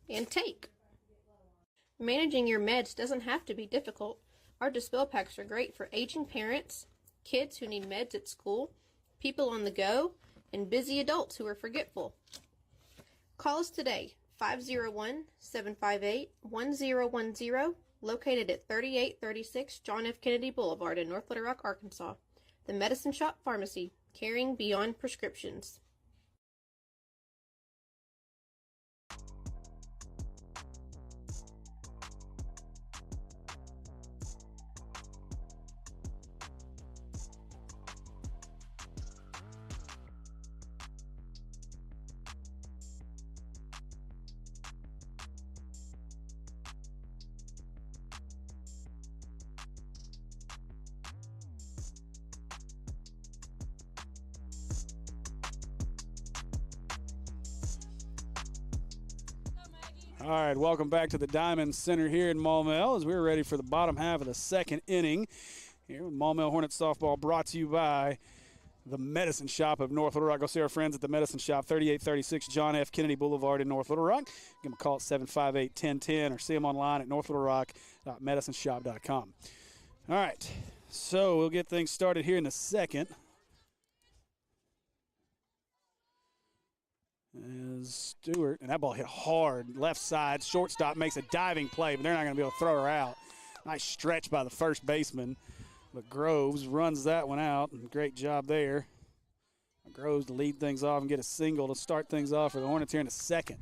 and take. Managing your meds doesn't have to be difficult. Our dispel packs are great for aging parents, kids who need meds at school, people on the go, and busy adults who are forgetful. Call us today, 501-758-1010, located at 3836 John F. Kennedy Boulevard in North Little Rock, Arkansas. The Medicine Shop Pharmacy, caring beyond prescriptions. All right, welcome back to the Diamond Center here in Maumelle as we're ready for the bottom half of the second inning. Here with Maumelle Hornet softball, brought to you by the Medicine Shop of North Little Rock. Go see our friends at the Medicine Shop, 3836 John F. Kennedy Boulevard in North Little Rock. Give them a call at 758-1010 or see them online at northlittlerock.medicineshop.com. All right, so we'll get things started here in a second. As Stewart, and that ball hit hard, left side, shortstop makes a diving play, but they're not going to be able to throw her out. Nice stretch by the first baseman, but Groves runs that one out, and great job there. Groves to lead things off and get a single to start things off for the Hornets here in a second.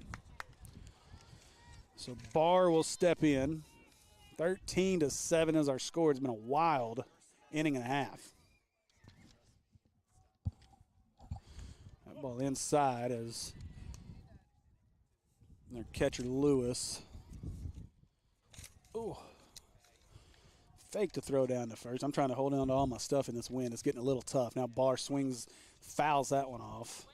So Barr will step in. 13-7 is our score. It's been a wild inning and a half. That ball inside as their catcher Lewis. Ooh. Fake to throw down to first. I'm trying to hold on to all my stuff in this wind. It's getting a little tough. Now Barr swings, fouls that one off.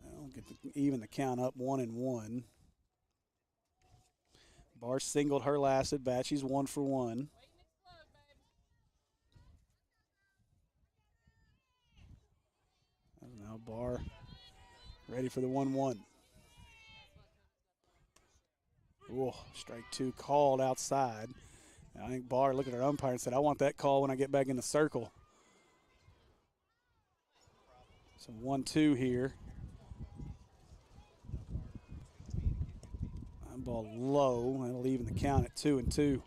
I'll get even the count up, 1-1. Barr singled her last at bat. She's 1 for 1. Now Barr ready for the 1-1. Oh, strike 2 called outside. I think Barr looked at our umpire and said, I want that call when I get back in the circle. So 1-2 here. That ball low. That'll even the count at 2-2.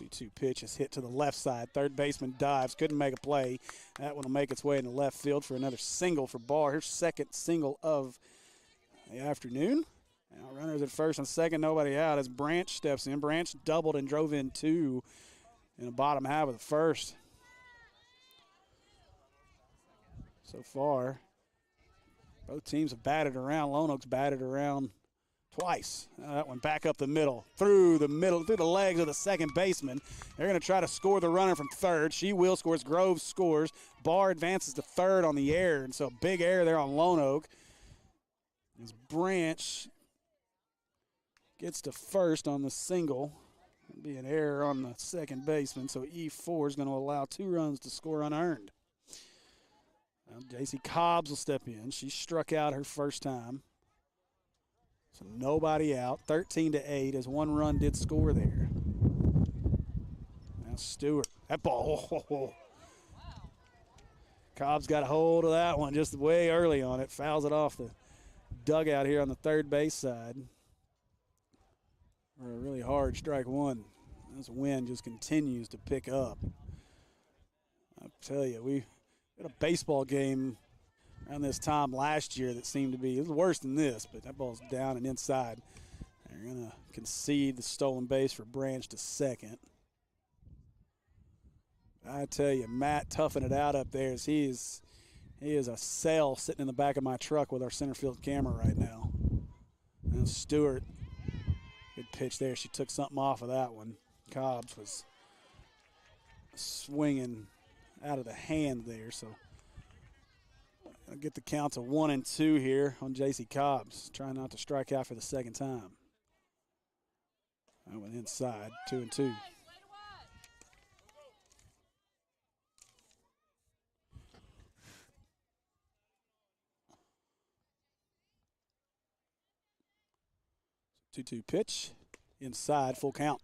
Two pitch is hit to the left side. Third baseman dives, couldn't make a play. That one will make its way into left field for another single for Barr. Her second single of the afternoon. Now runners at first and second, nobody out as Branch steps in. Branch doubled and drove in 2 in the bottom half of the first. So far, both teams have batted around. Lonoke's batted around twice. That one back up the middle, through the legs of the second baseman. They're going to try to score the runner from third. She will score. Groves scores. Barr advances to third on the air, and so big error there on Lonoke. As Branch gets to first on the single. It'll be an error on the second baseman, so E4 is going to allow 2 runs to score unearned. Now J.C. Cobbs will step in. She struck out her first time. So nobody out. 13-8 as 1 run did score there. Now Stewart. That ball. Oh. Cobbs got a hold of that one just way early on it. Fouls it off the dugout here on the third base side. For a really hard strike 1. This wind just continues to pick up. I tell you, we had a baseball game around this time last year that seemed to be, it was worse than this, but that ball's down and inside. They're going to concede the stolen base for Branch to second. I tell you, Matt toughing it out up there as he is a sail sitting in the back of my truck with our center field camera right now. And Stewart, good pitch there. She took something off of that one. Cobbs was swinging out of the hand there, so I'll get the count to 1-2 here on J.C. Cobbs, trying not to strike out for the second time. That went inside, 2-2. Two-two pitch, inside, full count.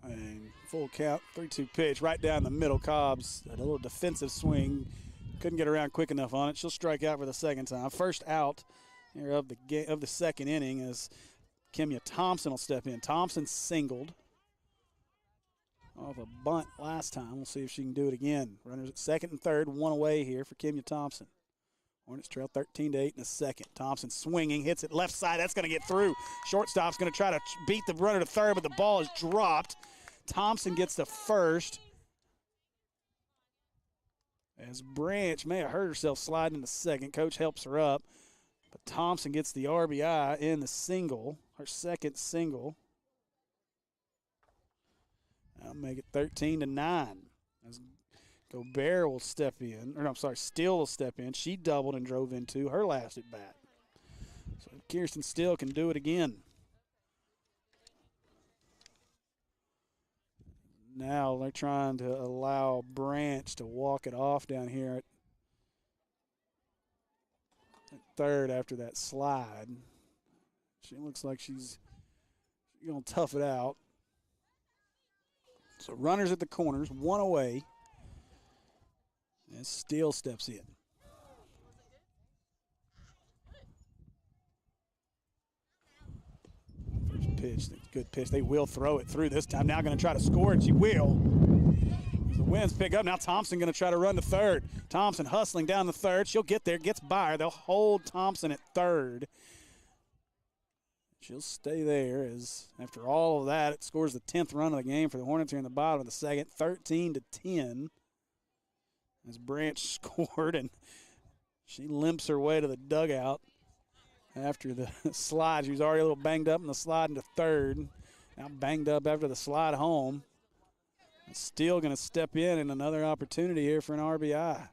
And full count, 3-2 pitch, right down the middle. Cobbs, a little defensive swing, couldn't get around quick enough on it. She'll strike out for the second time. First out here of the second inning as Kimya Thompson will step in. Thompson singled off a bunt last time. We'll see if she can do it again. Runners at second and third, 1 away here for Kimya Thompson. Hornets trail 13-8 in the second. Thompson swinging, hits it left side. That's going to get through. Shortstop's going to try to beat the runner to third, but the ball is dropped. Thompson gets to first. As Branch may have hurt herself sliding into second. Coach helps her up. But Thompson gets the RBI in the single, her second single. That'll make it 13-9. As Gobert will step in, or no, I'm sorry, Steele will step in. She doubled and drove into her last at bat. So Kirsten Steele can do it again. Now they're trying to allow Branch to walk it off down here at third after that slide. She looks like she's going to tough it out. So runners at the corners, 1 away. And Steele steps in. First pitch, good pitch. They will throw it through this time. Now going to try to score it. She will. The winds pick up. Now Thompson going to try to run to third. Thompson hustling down the third. She'll get there, gets by her. They'll hold Thompson at third. She'll stay there as after all of that, it scores the 10th run of the game for the Hornets here in the bottom of the second, 13-10. As Branch scored, and she limps her way to the dugout after the slide. She was already a little banged up in the slide into third. Now banged up after the slide home. Steele going to step in and another opportunity here for an RBI.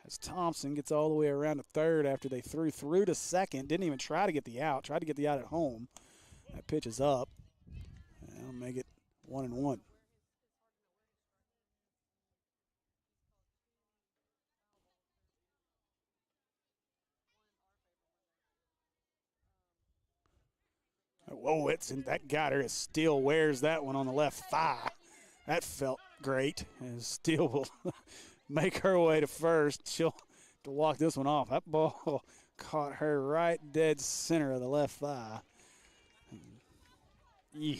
As Thompson gets all the way around to third after they threw through to second. Didn't even try to get the out. Tried to get the out at home. That pitch is up. That'll make it 1-1. Whoa, that got her. As Steele wears that one on the left thigh. That felt great. And Steele will make her way to first. She'll to walk this one off. That ball caught her right dead center of the left thigh. Yeah.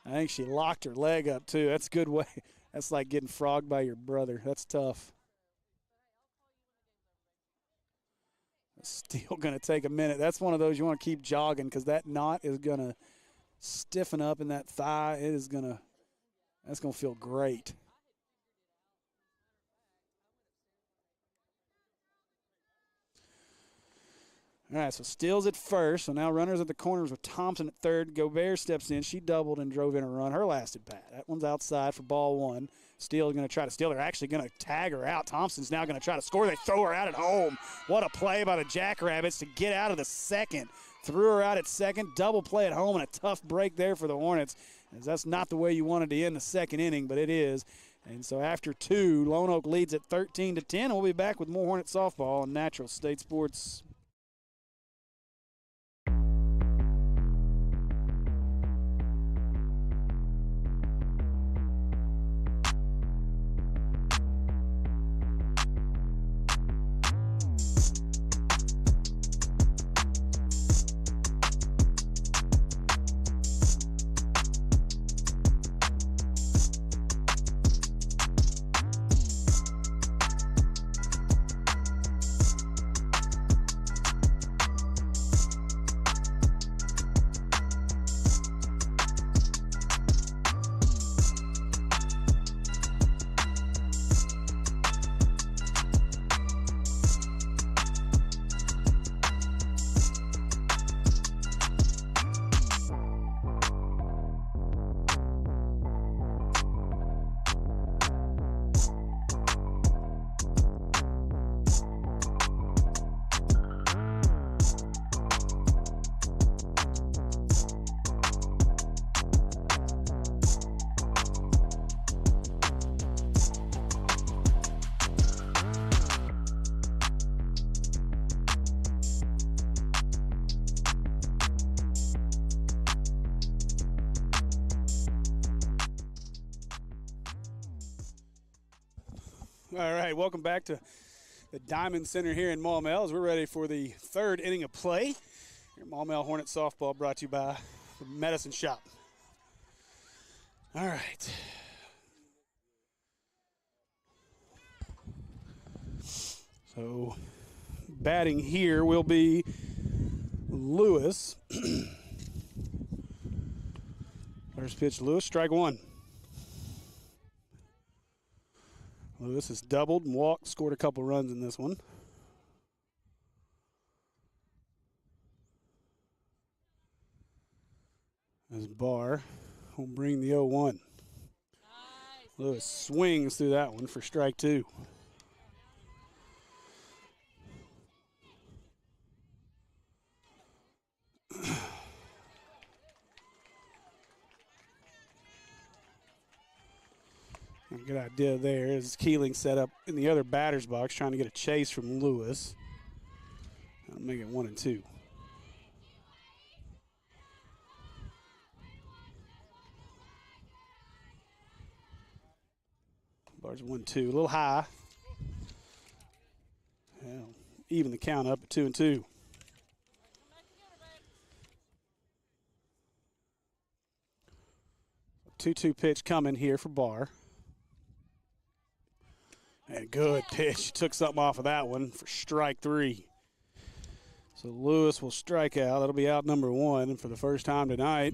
I think she locked her leg up too. That's a good way. That's like getting frogged by your brother. That's tough. Still going to take a minute. That's one of those you want to keep jogging because that knot is going to stiffen up in that thigh. That's going to feel great. All right, so Steele's at first. So now runners at the corners with Thompson at third. Gobert steps in. She doubled and drove in a run. Her last at bat. That one's outside for ball one. Steele's going to try to steal. They're actually going to tag her out. Thompson's now going to try to score. They throw her out at home. What a play by the Jackrabbits to get out of the second. Threw her out at second. Double play at home and a tough break there for the Hornets. As that's not the way you wanted to end the second inning, but it is. And so after two, Lone Oak leads at 13-10. We'll be back with more Hornet softball on Natural State Sports. All right, welcome back to the Diamond Center here in Maumelle as we're ready for the third inning of play. Your Maumelle Hornet softball brought to you by the Medicine Shop. All right. So batting here will be Lewis. First pitch, Lewis, strike one. Lewis has doubled and walked, scored a couple runs in this one. As Barr will bring the 0-1. Nice. Lewis swings through that one for strike two. A good idea there is Keeling set up in the other batter's box trying to get a chase from Lewis. That'll make it 1-2. Bar's 1-2, a little high. Well, even the count up at 2-2. A 2-2 pitch coming here for Barr. And good pitch. Took something off of that one for strike three. So Lewis will strike out. That'll be out number one. And for the first time tonight,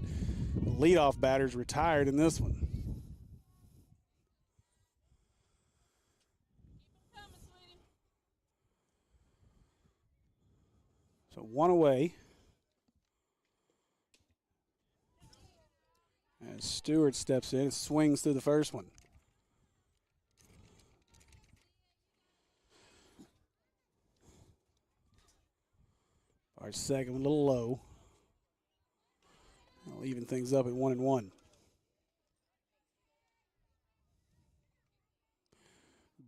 the leadoff batter's retired in this one. So one away. As Stewart steps in and swings through the first one. Our second one a little low. I'll even things up at 1-1.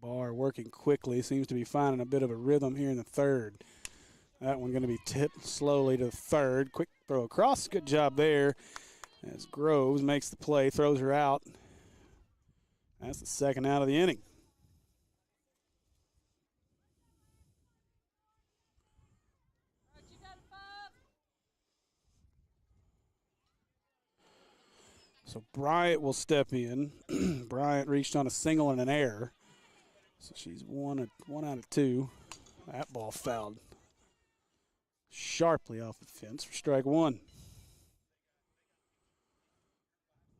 Barr working quickly, seems to be finding a bit of a rhythm here in the third. That one going to be tipped slowly to the third. Quick throw across, good job there as Groves makes the play, throws her out. That's the second out of the inning. So Bryant will step in. Bryant reached on a single and an error. So she's one out of two. That ball fouled sharply off the fence for strike one.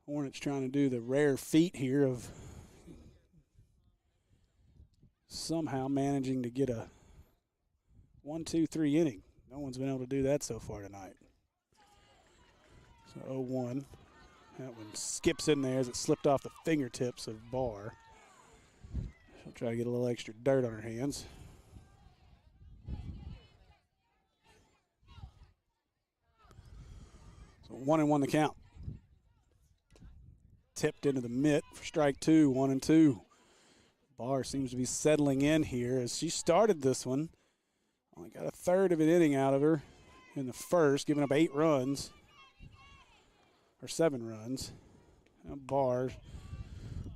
Hornets trying to do the rare feat here of somehow managing to get a 1-2-3 inning. No one's been able to do that so far tonight. So 0-1. That one skips in there as it slipped off the fingertips of Barr. She'll try to get a little extra dirt on her hands. So 1-1 the count. Tipped into the mitt for strike two, 1-2. Barr seems to be settling in here as she started this one. Only got a third of an inning out of her in the first, giving up 8 runs. Or 7 runs. Now Barr,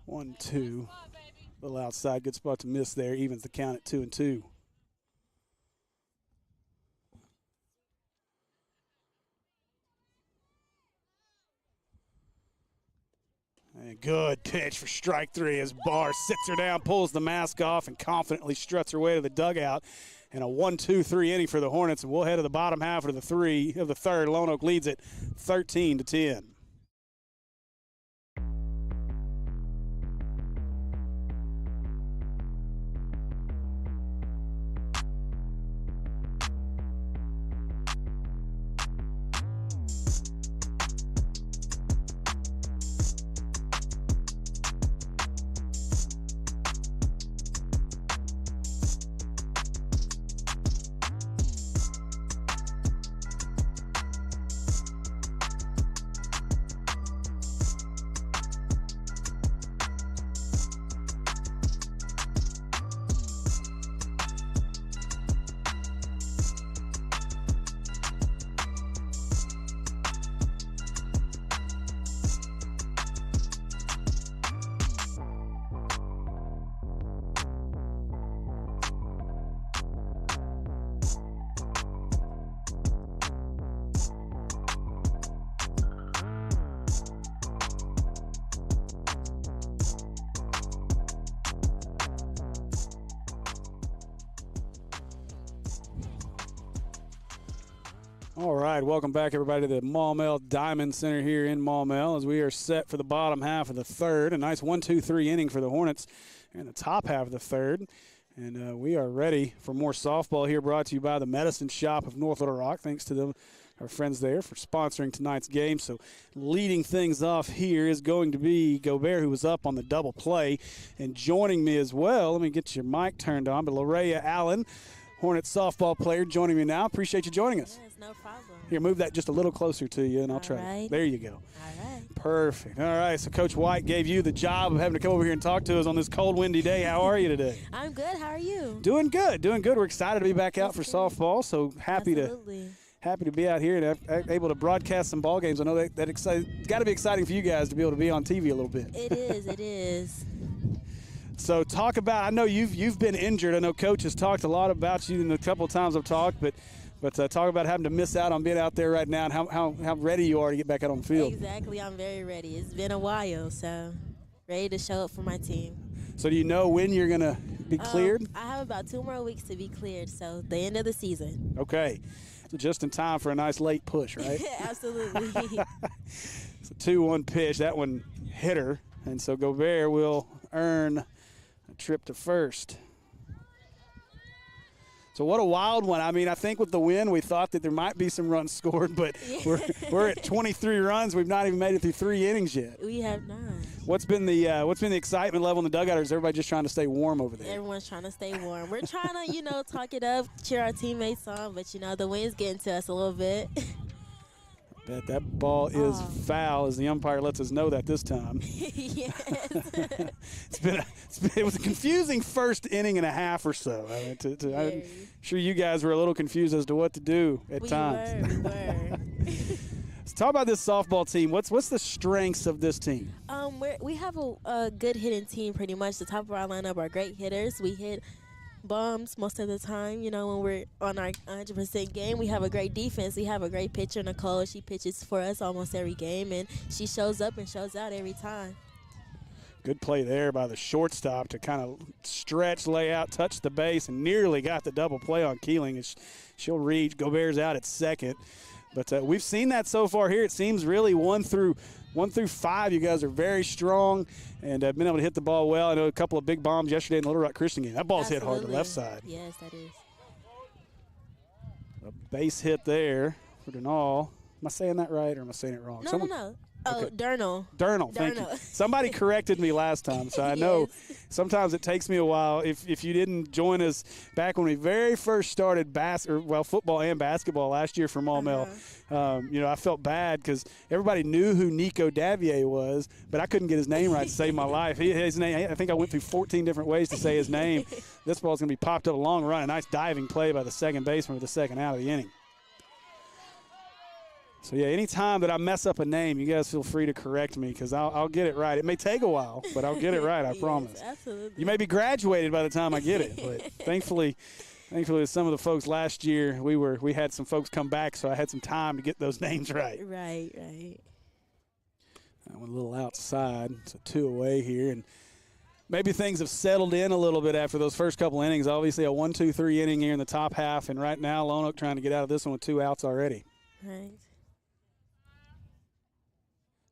1-2. A little outside, good spot to miss there. Evens the count at 2-2. And good pitch for strike three as Barr sits her down, pulls the mask off, and confidently struts her way to the dugout. And a 1-2-3 inning for the Hornets, and we'll head to the bottom half of the third. Lonoke leads it 13-10. All right, welcome back, everybody, to the Maumelle Diamond Center here in Maumelle as we are set for the bottom half of the third. A nice 1-2-3 inning for the Hornets in the top half of the third. And we are ready for more softball here, brought to you by the Medicine Shop of North Little Rock. Thanks to them, our friends there, for sponsoring tonight's game. So leading things off here is going to be Gobert, who was up on the double play. And joining me as well, let me get your mic turned on, but Lorea Allen, Hornets softball player, joining me now. Appreciate you joining us. Yes, no problem. Here, move that just a little closer to you, and I'll try. Right. There you go. All right. Perfect. All right, so Coach White gave you the job of having to come over here and talk to us on this cold, windy day. How are you today? I'm good. How are you? Doing good, doing good. We're excited to be back out for softball, so happy Absolutely. to be out here and able to broadcast some ball games. I know that it's got to be exciting for you guys to be able to be on TV a little bit. It is. It is. So talk about, I know you've been injured. I know Coach has talked a lot about you in a couple of times I've talked, but talk about having to miss out on being out there right now and how ready you are to get back out on the field. Exactly. I'm very ready. It's been a while, so ready to show up for my team. So do you know when you're going to be cleared? I have about 2 more weeks to be cleared, so the end of the season. Okay. So just in time for a nice late push, right? Absolutely. It's a 2-1 pitch. That one hit her, and so Gobert will earn a trip to first. So what a wild one. I mean, I think with the win, we thought that there might be some runs scored, but we're at 23 runs. We've not even made it through 3 innings yet. We have not. What's been the excitement level in the dugout, or is everybody just trying to stay warm over there? Everyone's trying to stay warm. We're trying to, talk it up, cheer our teammates on, but, the wind's getting to us a little bit. Bet that ball is foul as the umpire lets us know that this time. Yes. It was a confusing first inning and a half or so. I'm sure you guys were a little confused as to what to do at times. We were. Let's talk about this softball team. What's the strengths of this team? We have a good hitting team pretty much. The top of our lineup are great hitters. We hit bombs most of the time, when we're on our 100% game. We have a great defense. We have a great pitcher, Nicole. She pitches for us almost every game, and she shows up and shows out every time. Good play there by the shortstop to kind of stretch, lay out, touch the base, and nearly got the double play on Keeling. She'll reach. Gobert's out at second. But we've seen that so far here. It seems really 1 through 5, you guys are very strong and have been able to hit the ball well. I know a couple of big bombs yesterday in the Little Rock Christian game. That ball's hit hard to the left side. Yes, that is. A base hit there for Denal. Am I saying that right or am I saying it wrong? No. Oh, okay. Durnall, thank you. Somebody corrected me last time, so I know sometimes it takes me a while. If you didn't join us back when we very first started football and basketball last year for Maumelle, I felt bad because everybody knew who Nico Davier was, but I couldn't get his name right to save my life. His name, I think I went through 14 different ways to say his name. This ball's going to be popped up a long run. A nice diving play by the second baseman with the second out of the inning. So, yeah, any time that I mess up a name, you guys feel free to correct me because I'll get it right. It may take a while, but I'll get it right, I promise. Absolutely. You may be graduated by the time I get it, but thankfully with some of the folks last year, we had some folks come back, so I had some time to get those names right. Right. I went a little outside. It's a 2 away here, and maybe things have settled in a little bit after those first couple innings. Obviously a 1-2-3 inning here in the top half, and right now Lonoke trying to get out of this one with 2 outs already. Right.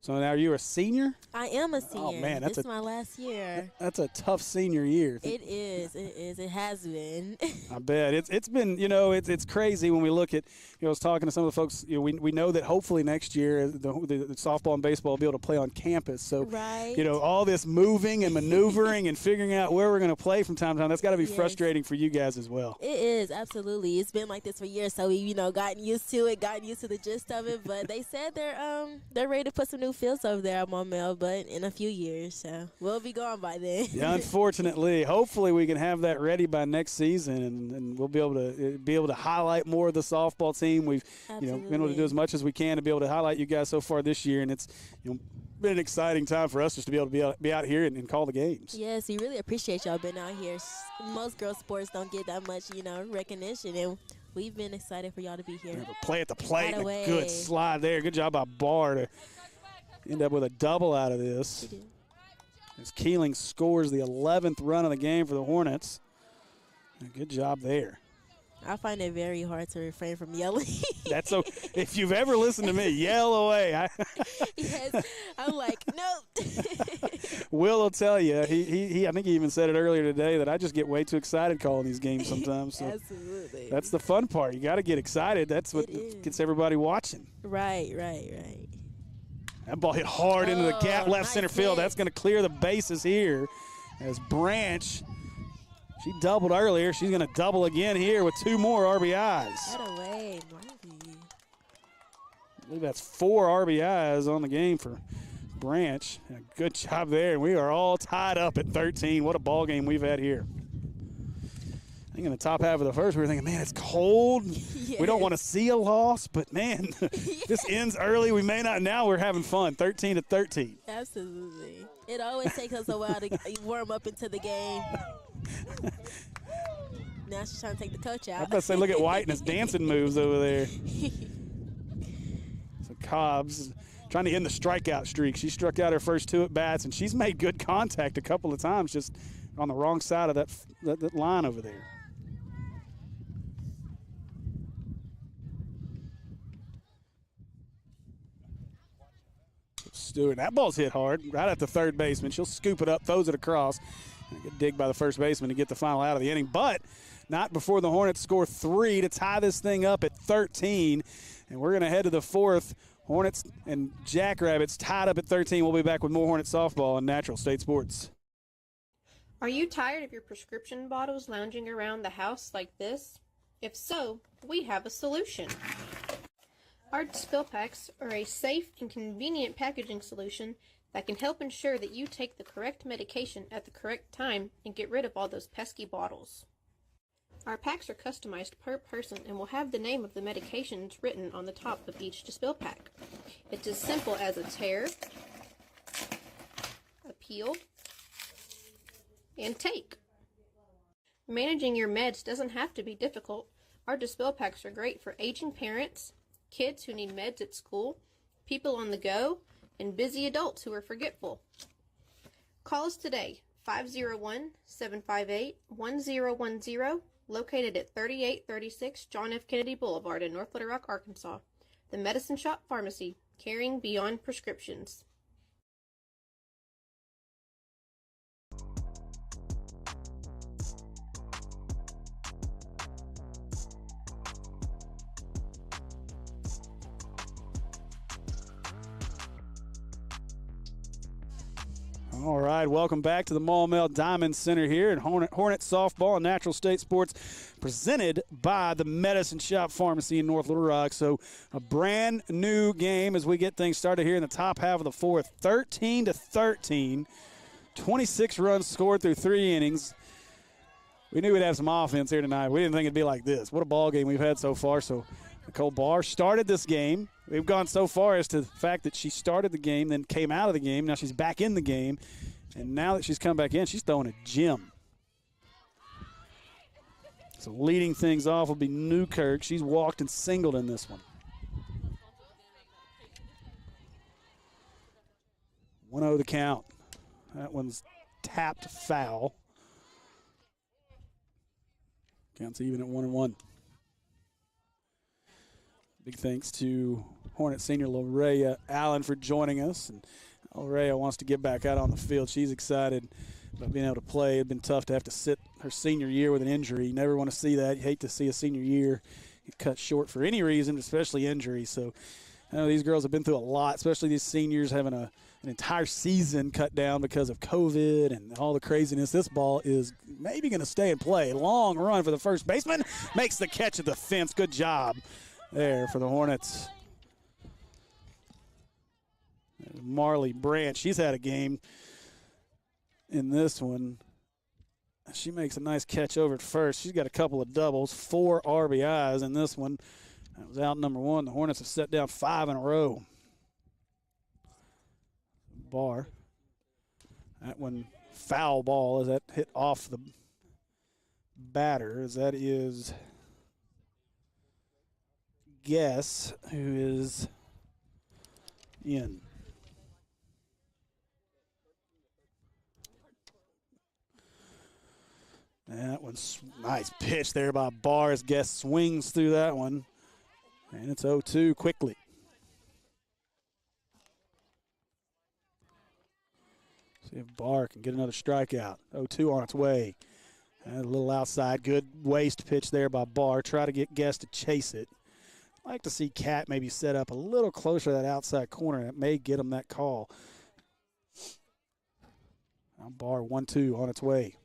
So now you're a senior? I am a senior. Oh, man. This is my last year. That's a tough senior year. It is. It has been. I bet. It's been, it's crazy when we look at, I was talking to some of the folks, we know that hopefully next year the softball and baseball will be able to play on campus. So, right. All this moving and maneuvering and figuring out where we're going to play from time to time, that's got to be frustrating for you guys as well. It is, absolutely. It's been like this for years, so we, gotten used to it, gotten used to the gist of it. But they said they're ready to put some new fields over there at Maumelle, but in a few years, so we'll be gone by then. Yeah, unfortunately. Hopefully we can have that ready by next season, and we'll be able to highlight more of the softball team. We've been able to do as much as we can to be able to highlight you guys so far this year, and it's been an exciting time for us just to be able to be out here and call the games. Yes, we really appreciate y'all being out here. Most girls sports don't get that much recognition, and we've been excited for y'all to be here. Play at the plate, and a good slide there. Good job by Barr to end up with a double out of this. As Keeling scores the 11th run of the game for the Hornets. Good job there. I find it very hard to refrain from yelling. That's so. If you've ever listened to me, yell away. Yes, I'm like, nope. Will tell you. He I think he even said it earlier today that I just get way too excited calling these games sometimes. So absolutely. That's the fun part. You got to get excited. That's what gets everybody watching. Right. That ball hit hard into the gap left center field. Hit. That's going to clear the bases here as Branch, she doubled earlier. She's going to double again here with 2 more RBIs. That away, Marvy. I believe that's 4 RBIs on the game for Branch. Good job there. We are all tied up at 13. What a ball game we've had here. I think in the top half of the first, we were thinking, man, it's cold. Yes. We don't want to see a loss, but, man, this ends early. We may not. Now we're having fun, 13-13. Absolutely. It always takes us a while to warm up into the game. Now she's trying to take the coach out. I was about to say, look at White and his dancing moves over there. So Cobbs trying to end the strikeout streak. She struck out her first 2 at-bats, and she's made good contact a couple of times just on the wrong side of that line over there. Stewart, that ball's hit hard right at the third baseman. She'll scoop it up, throws it across. And get digged by the first baseman to get the final out of the inning, but not before the Hornets score 3 to tie this thing up at 13. And we're going to head to the 4th Hornets and Jackrabbits tied up at 13. We'll be back with more Hornet softball on Natural State Sports. Are you tired of your prescription bottles lounging around the house like this? If so, we have a solution. Our spill packs are a safe and convenient packaging solution that can help ensure that you take the correct medication at the correct time and get rid of all those pesky bottles. Our packs are customized per person and will have the name of the medications written on the top of each spill pack. It's as simple as a tear, a peel, and take. Managing your meds doesn't have to be difficult. Our dispel packs are great for aging parents, kids who need meds at school, people on the go, and busy adults who are forgetful. Call us today, 501-758-1010, located at 3836 John F. Kennedy Boulevard in North Little Rock, Arkansas. The Medicine Shop Pharmacy, caring beyond prescriptions. All right, welcome back to the Maumelle Diamond Center here at Hornet Softball and Natural State Sports, presented by the Medicine Shop Pharmacy in North Little Rock. So a brand new game as we get things started here in the top half of the fourth. 13-13, 26 runs scored through 3 innings. We knew we'd have some offense here tonight. We didn't think it'd be like this. What a ball game we've had so far. So Nicole Barr started this game. We've gone so far as to the fact that she started the game, then came out of the game. Now she's back in the game. And now that she's come back in, she's throwing a gem. So leading things off will be Newkirk. She's walked and singled in this one. 1-0 the count. That one's tapped foul. Counts even at 1-1. Big thanks to Hornet senior Lorea Allen for joining us. And Lorea wants to get back out on the field. She's excited about being able to play. It's been tough to have to sit her senior year with an injury. You never want to see that. You hate to see a senior year get cut short for any reason, especially injury. So I know these girls have been through a lot, especially these seniors having an entire season cut down because of COVID and all the craziness. This ball is maybe going to stay and play. Long run for the first baseman. Makes the catch at the fence. Good job there for the Hornets. Marley Branch, she's had a game in this one. She makes a nice catch over at first. She's got a couple of doubles, 4 RBIs in this one. That was out number 1. The Hornets have set down 5 in a row. Barr. That one foul ball as that hit off the batter, as that is Guess who is in. That one's nice pitch there by Barr as Guess swings through that one. And it's 0-2 quickly. See if Barr can get another strikeout. 0-2 on its way. And a little outside. Good waste pitch there by Barr. Try to get Guess to chase it. I'd like to see Cat maybe set up a little closer to that outside corner. That may get him that call. Now Barr 1-2 on its way.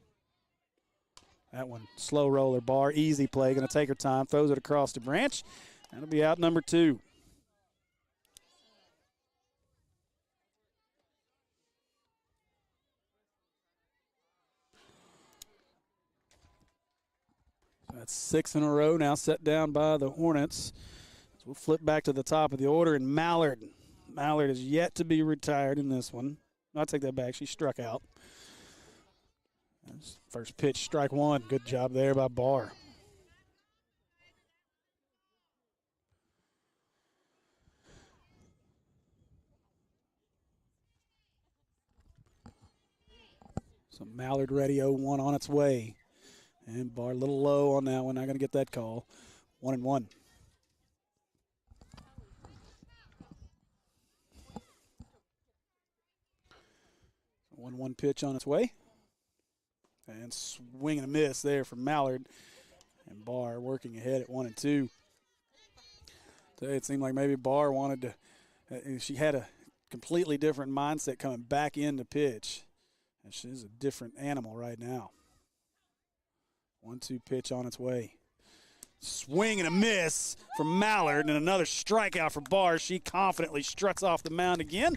That one, slow roller. Barr, easy play. Going to take her time. Throws it across to Branch. That'll be out number 2. That's 6 in a row now set down by the Hornets. So we'll flip back to the top of the order, and Mallard. Mallard is yet to be retired in this one. I'll take that back. She struck out. First pitch, strike 1. Good job there by Barr. So Mallard ready, 0-1 on its way. And Barr a little low on that one. Not going to get that call. 1-1. 1-1 pitch on its way. And swing and a miss there from Mallard. And Barr working ahead at 1-2. Today it seemed like maybe Barr wanted to She had a completely different mindset coming back into pitch. And she's a different animal right now. 1-2 pitch on its way. Swing and a miss from Mallard, and another strikeout for Barr. She confidently struts off the mound again.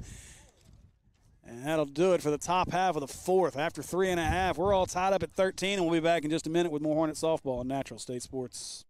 And that'll do it for the top half of the fourth. After 3.5, we're all tied up at 13, and we'll be back in just a minute with more Hornet softball on Natural State Sports.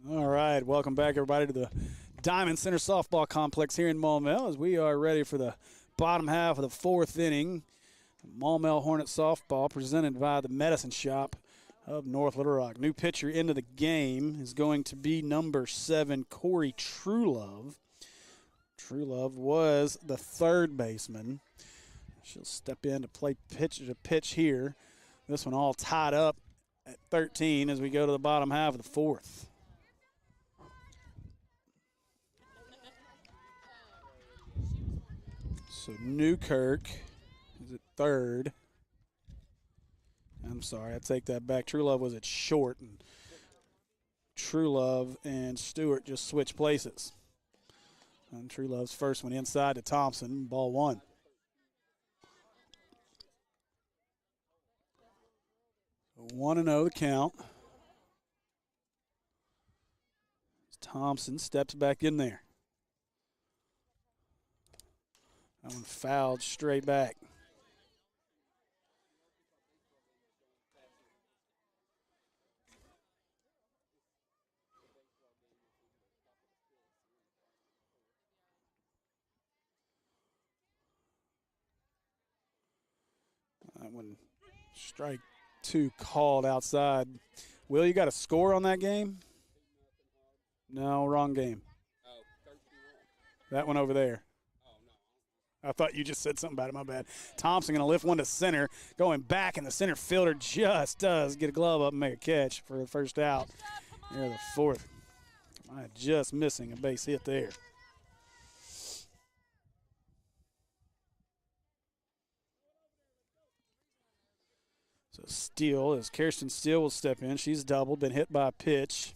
All right, welcome back, everybody, to the Diamond Center Softball Complex here in Maumelle as we are ready for the bottom half of the fourth inning. Maumelle Hornet Softball presented by the Medicine Shop of North Little Rock. New pitcher into the game is going to be number 7, Corey Truelove. Truelove was the third baseman. She'll step in to play pitch here. This one all tied up at 13 as we go to the bottom half of the fourth. So Newkirk is at third. I'm sorry, I take that back. Truelove was at short, and Truelove and Stewart just switched places. And Truelove's first one inside to Thompson, ball 1. So 1-0 the count. Thompson steps back in there. That one fouled straight back. That one, strike 2 called outside. Will, you got a score on that game? No, wrong game. That one over there. I thought you just said something about it, my bad. Thompson going to lift one to center, going back, and the center fielder just does get a glove up and make a catch for the first out. Near the fourth. Just missing a base hit there. So Steele, as Kirsten Steele will step in. She's doubled, been hit by a pitch.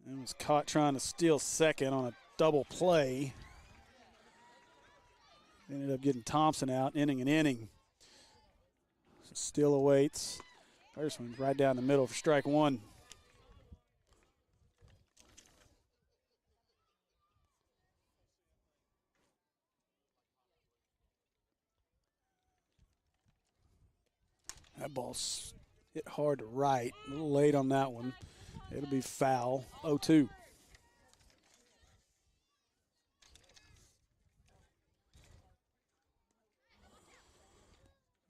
And was caught trying to steal second on a double play. Ended up getting Thompson out, inning and inning. So Steele awaits. First one's right down the middle for strike 1. That ball's hit hard to right. A little late on that one. It'll be foul. 0-2.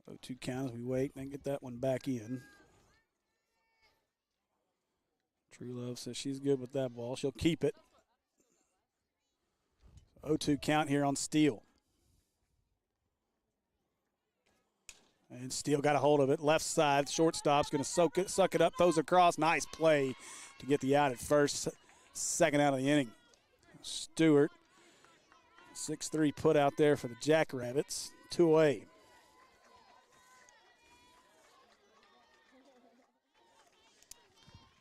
0-2 count as we wait and get that one back in. Truelove says she's good with that ball. She'll keep it. 0-2 count here on Steele. And Steele got a hold of it. Left side, shortstop's going to suck it up, throws across. Nice play to get the out at first. Second out of the inning. Stewart, 6-3 put out there for the Jackrabbits. 2 away.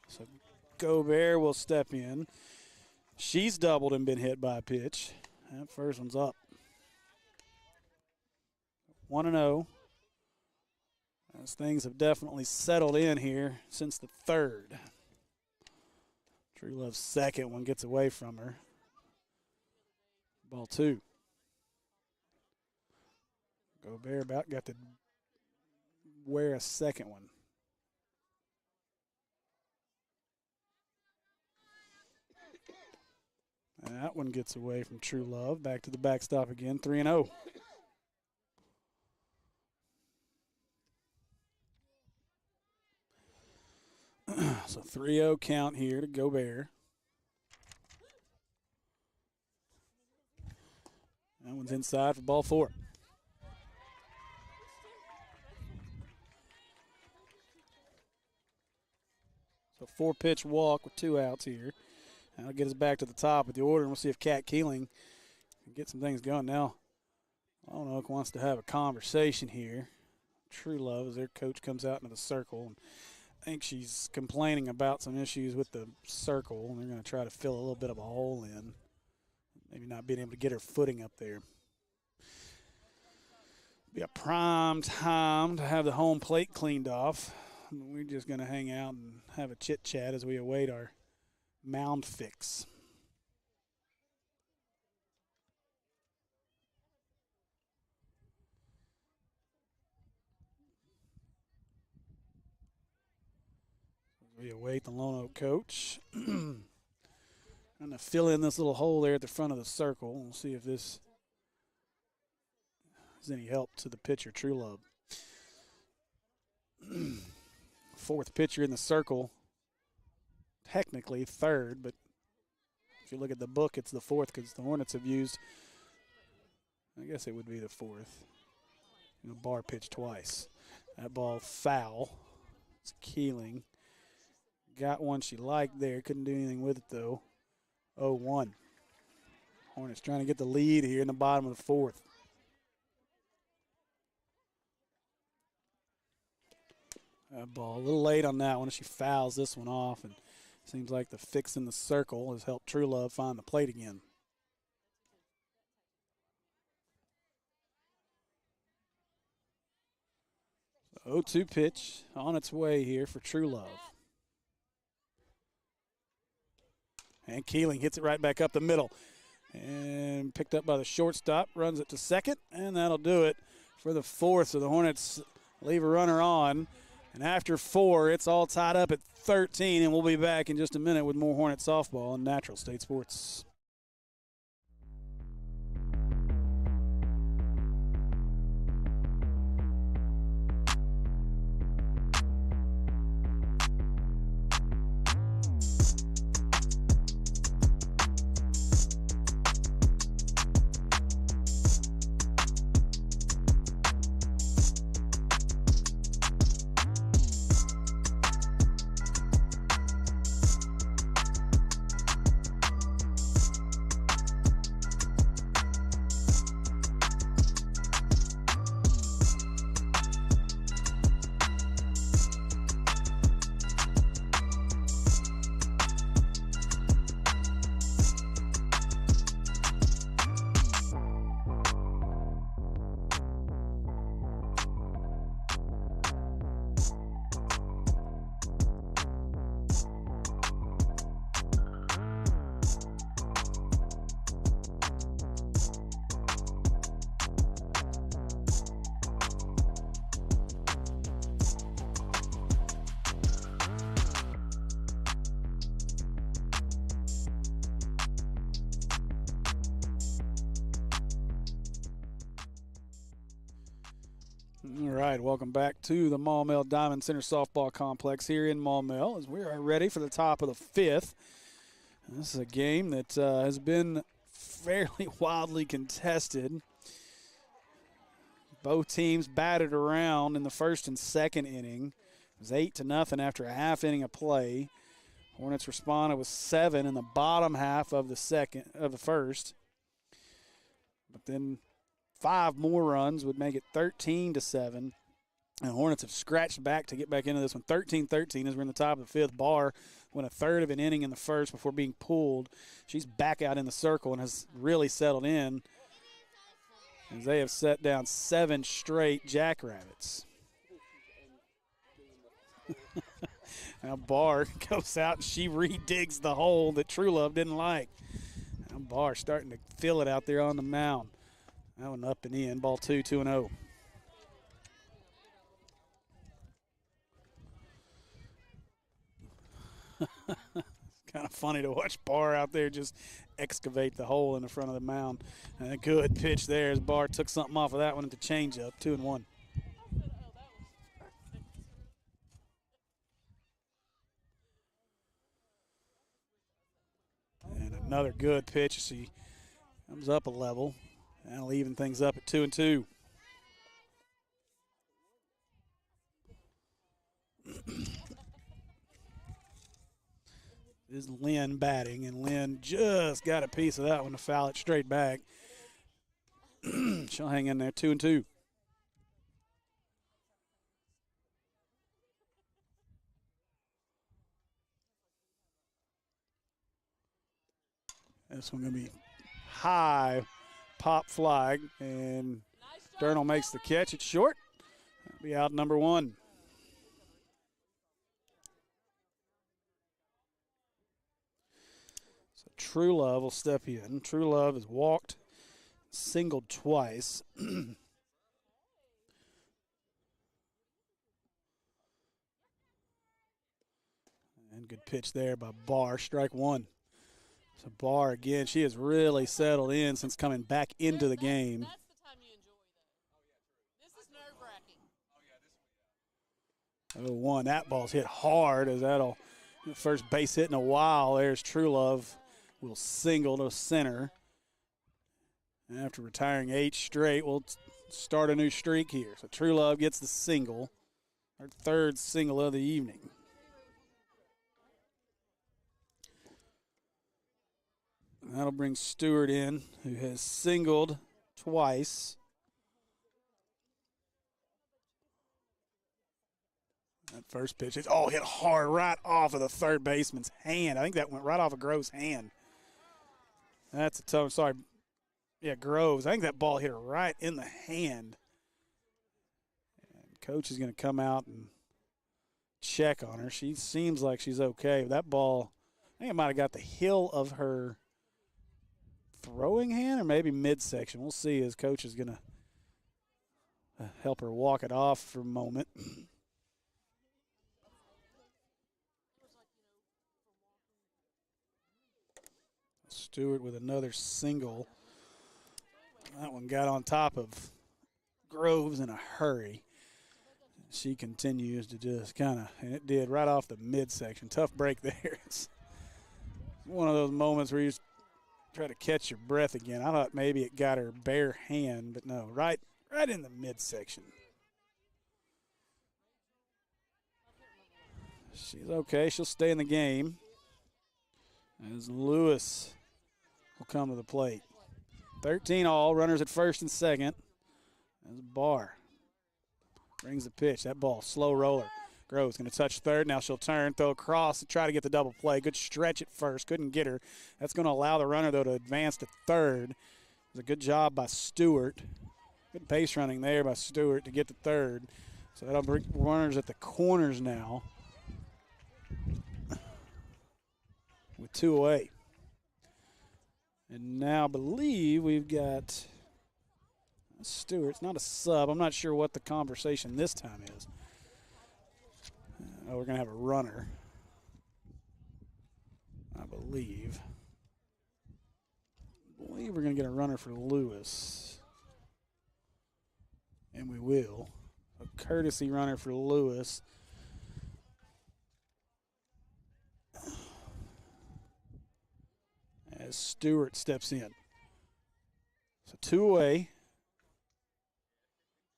So Gobert will step in. She's doubled and been hit by a pitch. That first one's up. 1-0. as things have definitely settled in here since the third. True Love's second one gets away from her. Ball two. Gobert about got to wear a second one. And that one gets away from True Love. Back to the backstop again, 3-0. So 3-0 count here to Gobert. That one's inside for ball four. So 4-pitch walk with 2 outs here. That'll get us back to the top of the order, and we'll see if Kat Keeling can get some things going. Now, Lonoke wants to have a conversation here. True Love, as their coach comes out into the circle, and I think she's complaining about some issues with the circle, and they're going to try to fill a little bit of a hole in. Maybe not being able to get her footing up there. Be a prime time to have the home plate cleaned off. We're just going to hang out and have a chit-chat as we await our mound fix. We await the Lonoke coach. Trying to fill in this little hole there at the front of the circle. We'll see if this is any help to the pitcher, True Love. Fourth pitcher in the circle. Technically third, but if you look at the book, it's the fourth because the Hornets have used, I guess it would be the fourth. Bar pitch twice. That ball foul. It's Keeling. Got one she liked there. Couldn't do anything with it, though. 0-1. Hornets trying to get the lead here in the bottom of the fourth. That ball a little late on that one. She fouls this one off, and seems like the fix in the circle has helped True Love find the plate again. So 0-2 pitch on its way here for True Love. And Keeling hits it right back up the middle. And picked up by the shortstop, runs it to second, and that'll do it for the fourth. So the Hornets leave a runner on. And after 4, it's all tied up at 13, and we'll be back in just a minute with more Hornet softball on Natural State Sports. All right, welcome back to the Maumelle Diamond Center Softball Complex here in Maumelle as we are ready for the top of the fifth. And this is a game that has been fairly wildly contested. Both teams batted around in the first and second inning. It was 8-0 after a half inning of play. Hornets responded with 7 in the bottom half of the first. But then 5 more runs would make it 13-7. And Hornets have scratched back to get back into this one. 13-13 as we're in the top of the fifth. Barr went a third of an inning in the first before being pulled. She's back out in the circle and has really settled in as they have set down 7 straight Jackrabbits. Now Barr goes out and she redigs the hole that True Love didn't like. Now Barr starting to feel it out there on the mound. That one up and in. Ball 2-0. It's kind of funny to watch Barr out there just excavate the hole in the front of the mound. And a good pitch there as Barr took something off of that one at the changeup. 2-1. And another good pitch as he comes up a level. That'll even things up at 2-2. This is Lynn batting, and Lynn just got a piece of that one to foul it straight back. She'll hang in there, 2-2. This one going to be high pop fly, and Durnall makes the catch. It's short. That'll be out number 1. So True Love will step in. True Love has walked, singled twice. And good pitch there by Barr. Strike 1. So Barr again, she has really settled in since coming back into the game. That's the time you enjoy that. This is nerve-wracking. 0-1. That ball's hit hard as that'll first base hit in a while. There's True Love. Will single to center. And after retiring 8 straight, we'll start a new streak here. So True Love gets the single, our 3rd single of the evening. That'll bring Stewart in, who has singled twice. That first pitch is hit hard right off of the third baseman's hand. I think that went right off of Groves' hand. That's a tough. Sorry, yeah, Groves. I think that ball hit her right in the hand. And coach is going to come out and check on her. She seems like she's okay. That ball, I think it might have got the heel of her throwing hand or maybe midsection. We'll see as coach is going to help her walk it off for a moment. Stewart with another single. That one got on top of Groves in a hurry. She continues to just kind of, and it did right off the midsection. Tough break there. It's one of those moments where you just try to catch your breath again. I thought maybe it got her bare hand, but no, right in the midsection. She's okay. She'll stay in the game as Lewis will come to the plate. 13 all, runners at first and second. As Barr brings the pitch. That ball, slow roller. Groves going to touch third. Now she'll turn, throw across to try to get the double play. Good stretch at first. Couldn't get her. That's going to allow the runner, though, to advance to third. It was a good job by Stewart. Good base running there by Stewart to get to third. So that'll bring runners at the corners now with 2 away. And now I believe we've got Stewart. It's not a sub. I'm not sure what the conversation this time is. We're going to have a runner, I believe. We're going to get a runner for Lewis. And we will. A courtesy runner for Lewis. As Stewart steps in. So 2 away.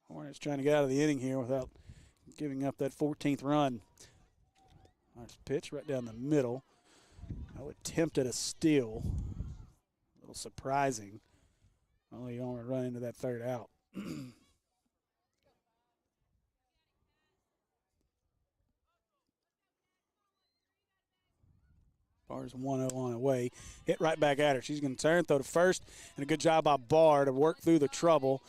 Hornets trying to get out of the inning here without giving up that 14th run. Nice pitch right down the middle. No attempt at a steal. A little surprising. Only you don't want to run into that third out. Barr's 1-0 on the way. Hit right back at her. She's going to turn, throw to first, and a good job by Barr to work through the trouble.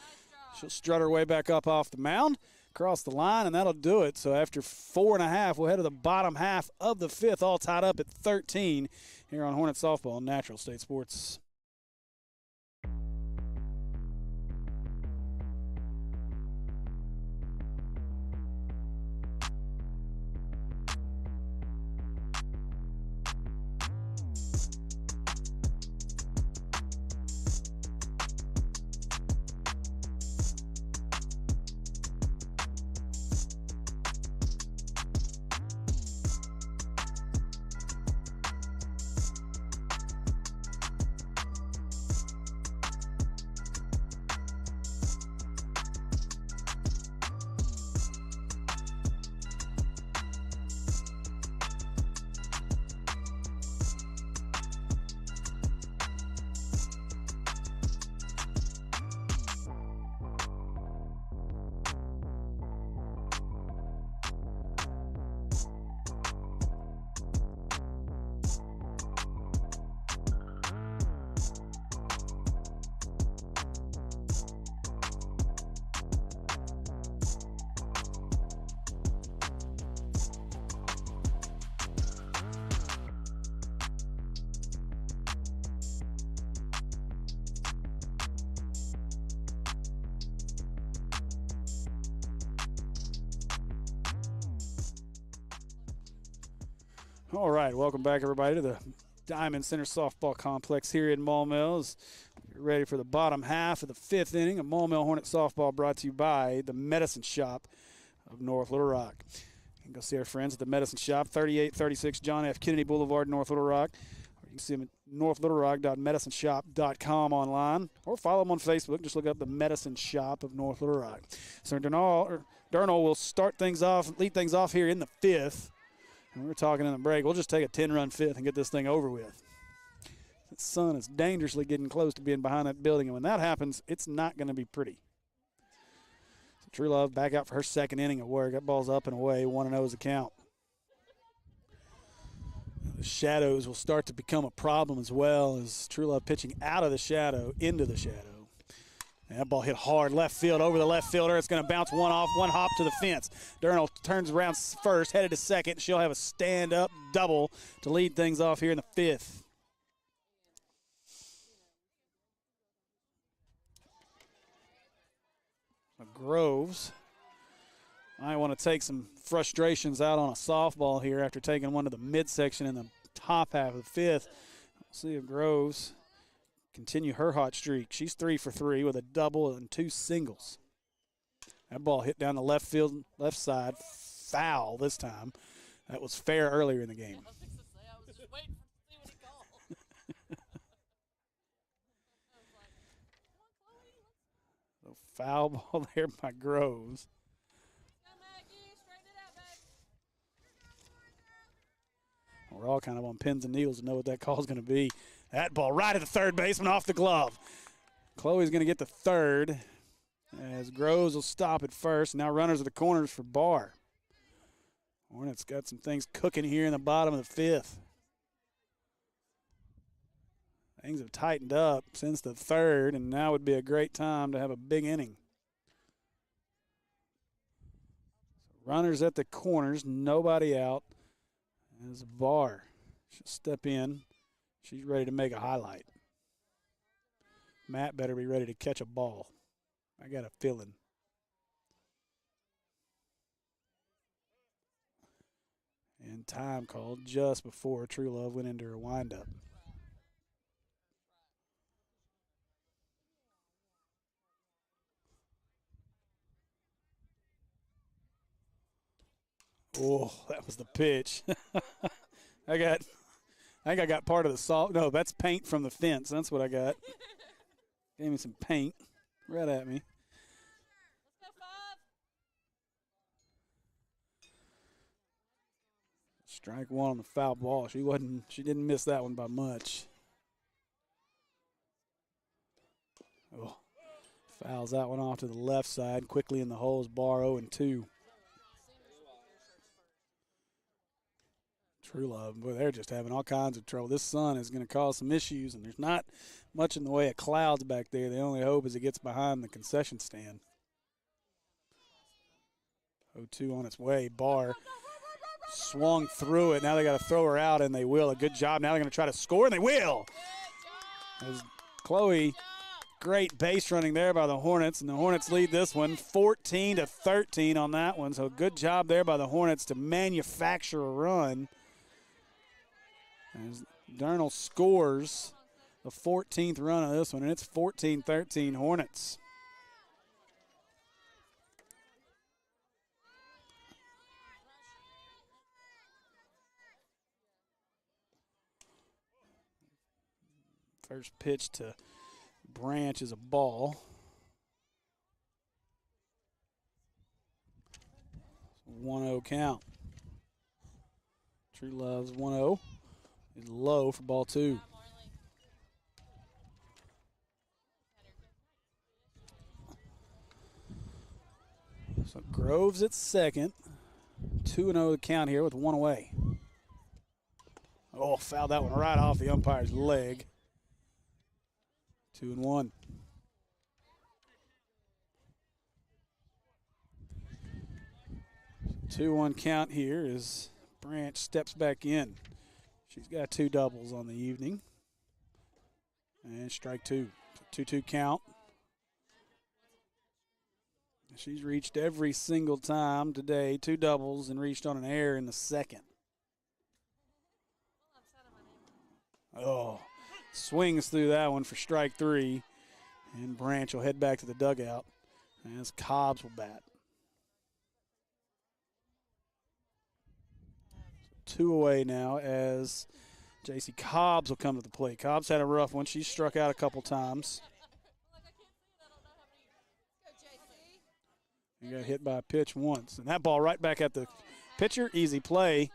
She'll strut her way back up off the mound. across the line, and that'll do it. So after 4.5, we'll head to the bottom half of the fifth, all tied up at 13 here on Hornet Softball, Natural State Sports. All right, welcome back, everybody, to the Diamond Center Softball Complex here in Maumelle. As we're ready for the bottom half of the fifth inning of Maumelle Hornet Softball, brought to you by the Medicine Shop of North Little Rock. You can go see our friends at the Medicine Shop, 3836 John F. Kennedy Boulevard, North Little Rock. Or you can see them at northlittlerock.medicineshop.com online, or follow them on Facebook. Just look up the Medicine Shop of North Little Rock. So Durnall will start things off, lead things off here in the fifth. And we were talking in the break, we'll just take a 10-run fifth and get this thing over with. The sun is dangerously getting close to being behind that building, and when that happens, it's not going to be pretty. So True Love back out for her second inning of work. That ball's up and away, 1-0 is the count. The shadows will start to become a problem as well, as True Love pitching out of the shadow into the shadow. And that ball hit hard left field over the left fielder. It's going to bounce one hop to the fence. Durnall turns around first, headed to second. She'll have a stand-up double to lead things off here in the fifth. Groves might want to take some frustrations out on a softball here after taking one to the midsection in the top half of the fifth. We'll see if Groves continue her hot streak. She's 3 for 3 with a double and 2 singles. That ball hit down the left field, left side, foul this time. That was fair earlier in the game. I was just waiting to see what he called. I was like, come on, Chloe. So foul ball there by Groves. Come back, you straighten it out, babe. We're all kind of on pins and needles to know what that call is going to be. That ball right at the third baseman off the glove. Chloe's going to get the third as Groves will stop at first. Now runners at the corners for Barr. Hornets got some things cooking here in the bottom of the fifth. Things have tightened up since the third, and now would be a great time to have a big inning. Runners at the corners, nobody out. As Barr, she'll step in. She's ready to make a highlight. Matt better be ready to catch a ball. I got a feeling. And time called just before True Love went into her windup. Oh, that was the pitch. I think I got part of the salt. No, that's paint from the fence. That's what I got. Gave me some paint right at me. Let's go, 5. Strike one on the foul ball. She didn't miss that one by much. Oh, fouls that one off to the left side. Quickly in the holes, Barr 0-2. True Love, boy, they're just having all kinds of trouble. This sun is going to cause some issues, and there's not much in the way of clouds back there. The only hope is it gets behind the concession stand. 0-2 on its way. Barr swung through it. Now they got to throw her out, and they will. A good job. Now they're going to try to score, and they will. As Chloe, great base running there by the Hornets, and the Hornets lead this one 14-13 on that one. So good job there by the Hornets to manufacture a run. As Darnell scores the 14th run of this one, and it's 14-13 Hornets. First pitch to Branch is a ball. 1-0 count. True Love's 1-0 is low for ball 2. So Groves at second. 2-0 the count here with 1 away. Oh, fouled that one right off the umpire's leg. 2-1. So 2-1 count here as Branch steps back in. She's got 2 doubles on the evening. And strike 2. 2-2 count. She's reached every single time today, 2 doubles, and reached on an error in the second. Oh. Swings through that one for strike 3. And Branch will head back to the dugout as Cobbs will bat. 2 away now as J.C. Cobbs will come to the plate. Cobbs had a rough one. She struck out a couple times. He got hit by a pitch once. And that ball right back at the pitcher. Easy play.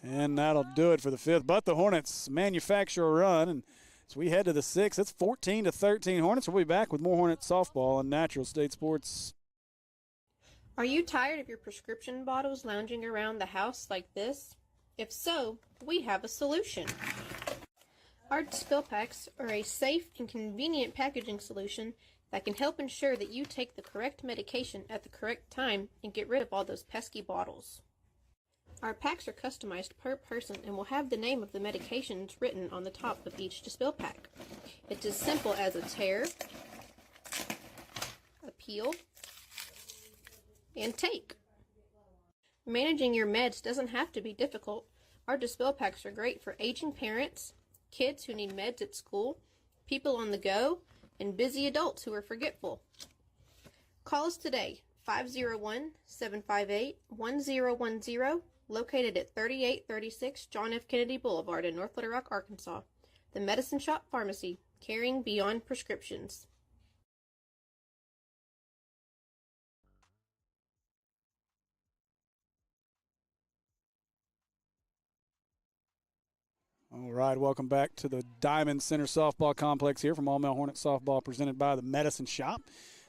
And that'll do it for the 5th. But the Hornets manufacture a run. And as we head to the 6th, it's 14-13 Hornets. We'll be back with more Hornet softball on Natural State Sports. Are you tired of your prescription bottles lounging around the house like this? If so, we have a solution. Our spill packs are a safe and convenient packaging solution that can help ensure that you take the correct medication at the correct time and get rid of all those pesky bottles. Our packs are customized per person and will have the name of the medications written on the top of each spill pack. It's as simple as a tear, a peel, and take. Managing your meds doesn't have to be difficult. Our dispill packs are great for aging parents, kids who need meds at school, people on the go, and busy adults who are forgetful. Call us today, 501-758-1010, located at 3836 John F. Kennedy Boulevard in North Little Rock, Arkansas. The Medicine Shop Pharmacy, caring beyond prescriptions. All right, welcome back to the Diamond Center Softball Complex here from Maumelle Hornet Softball, presented by the Medicine Shop.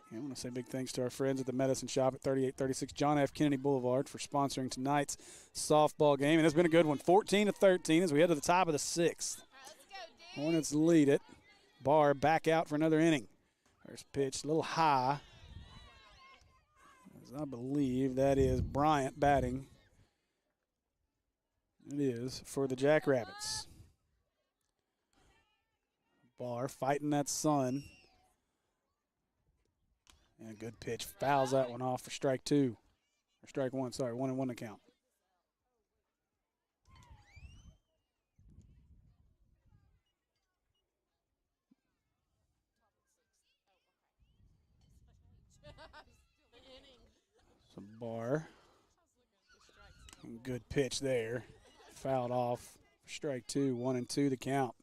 And I want to say big thanks to our friends at the Medicine Shop at 3836 John F. Kennedy Boulevard for sponsoring tonight's softball game. And it's been a good one, 14-13 as we head to the top of the 6th. Hornets lead it. Barr back out for another inning. First pitch, a little high. As I believe that is Bryant batting. It is for the Jackrabbits. Barr fighting that sun. And a good pitch. Fouls that one off for strike 2. Or strike 1, sorry. 1-1 to count. So Barr. Good pitch there. Fouled off for strike 2. 1-2 to count.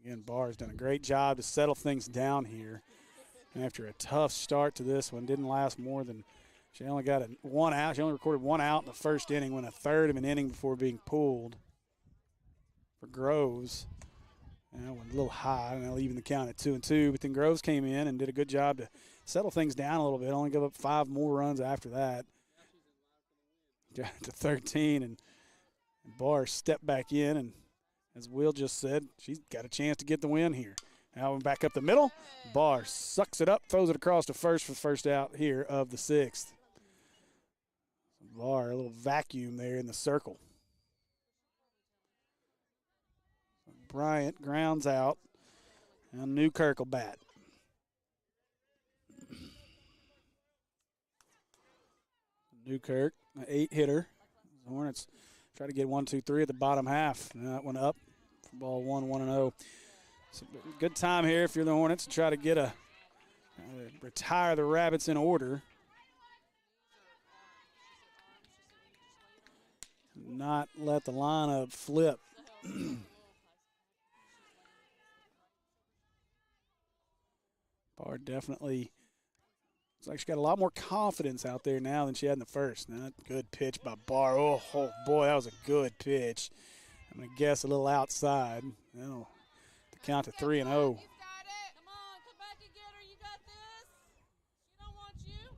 Again, Barr's done a great job to settle things down here. And after a tough start to this one, didn't last more than, she only got one out. She only recorded 1 out in the first inning, went a third of an inning before being pulled for Groves. And went a little high, and leaving the count at 2-2. But then Groves came in and did a good job to settle things down a little bit. Only gave up 5 more runs after that. Got to 13, and Barr stepped back in, and as Will just said, she's got a chance to get the win here. Now we're back up the middle. Barr sucks it up, throws it across to first for the first out here of the 6th. Var, a little vacuum there in the circle. Bryant grounds out. And Newkirk will bat. Newkirk, an 8-hitter. The Hornets try to get 1, 2, 3 at the bottom half. And that one up for ball 1-0. It's a good time here if you're the Hornets to try to get retire the Rabbits in order. Not let the lineup flip. Barr definitely looks like she got a lot more confidence out there now than she had in the first. Not good pitch by Barr. Oh boy, that was a good pitch. I'm going to guess a little outside. No, to count to 3-0. Come on, come back and get her. You got this. She don't want you.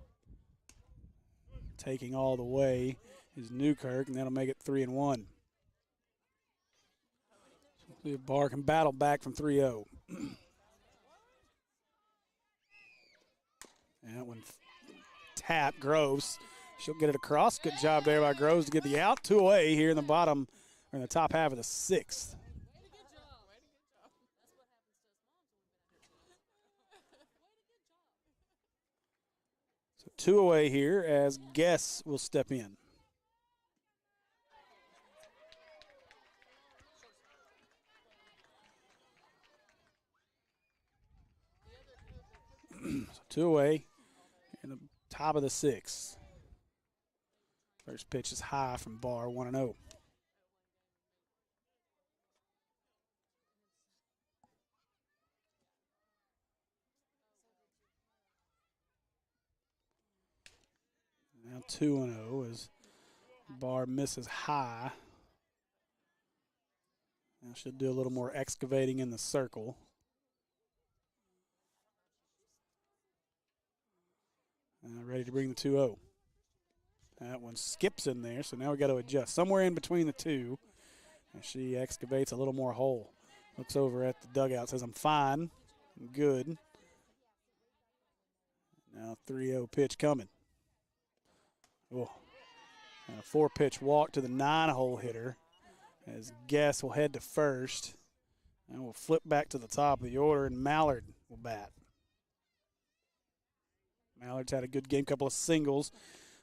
Taking all the way is Newkirk, and that'll make it 3-1. See if Barr can battle back from 3-0. That one tap Groves. She'll get it across. Good job there by Groves to get the out. 2 away here in the bottom, or in the top half of the 6th. So 2 away here as Guess will step in. So 2 away in the top of the 6th. First pitch is high from Barr, 1-0. Now 2-0 as Barr misses high. Now she'll do a little more excavating in the circle. Ready to bring the 2-0. That one skips in there, so now we got to adjust. Somewhere in between the two, and she excavates a little more hole. Looks over at the dugout, says, I'm fine, I'm good. Now 3-0 pitch coming. Oh, and a 4-pitch walk to the 9-hole hitter as Guess will head to first. And we'll flip back to the top of the order, and Mallard will bat. Mallard's had a good game, couple of singles,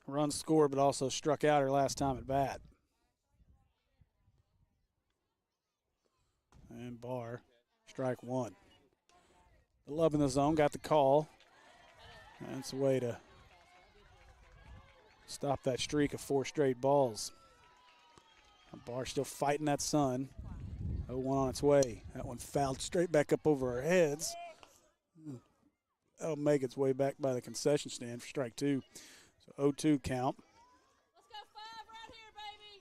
runs scored, but also struck out her last time at bat. And Barr, strike 1. The love in the zone got the call. That's a way to stop that streak of 4 straight balls. Barr still fighting that sun. 0-1 on its way. That one fouled straight back up over our heads. That'll make its way back by the concession stand for strike 2. So 0-2 count. Let's go 5 right here, baby.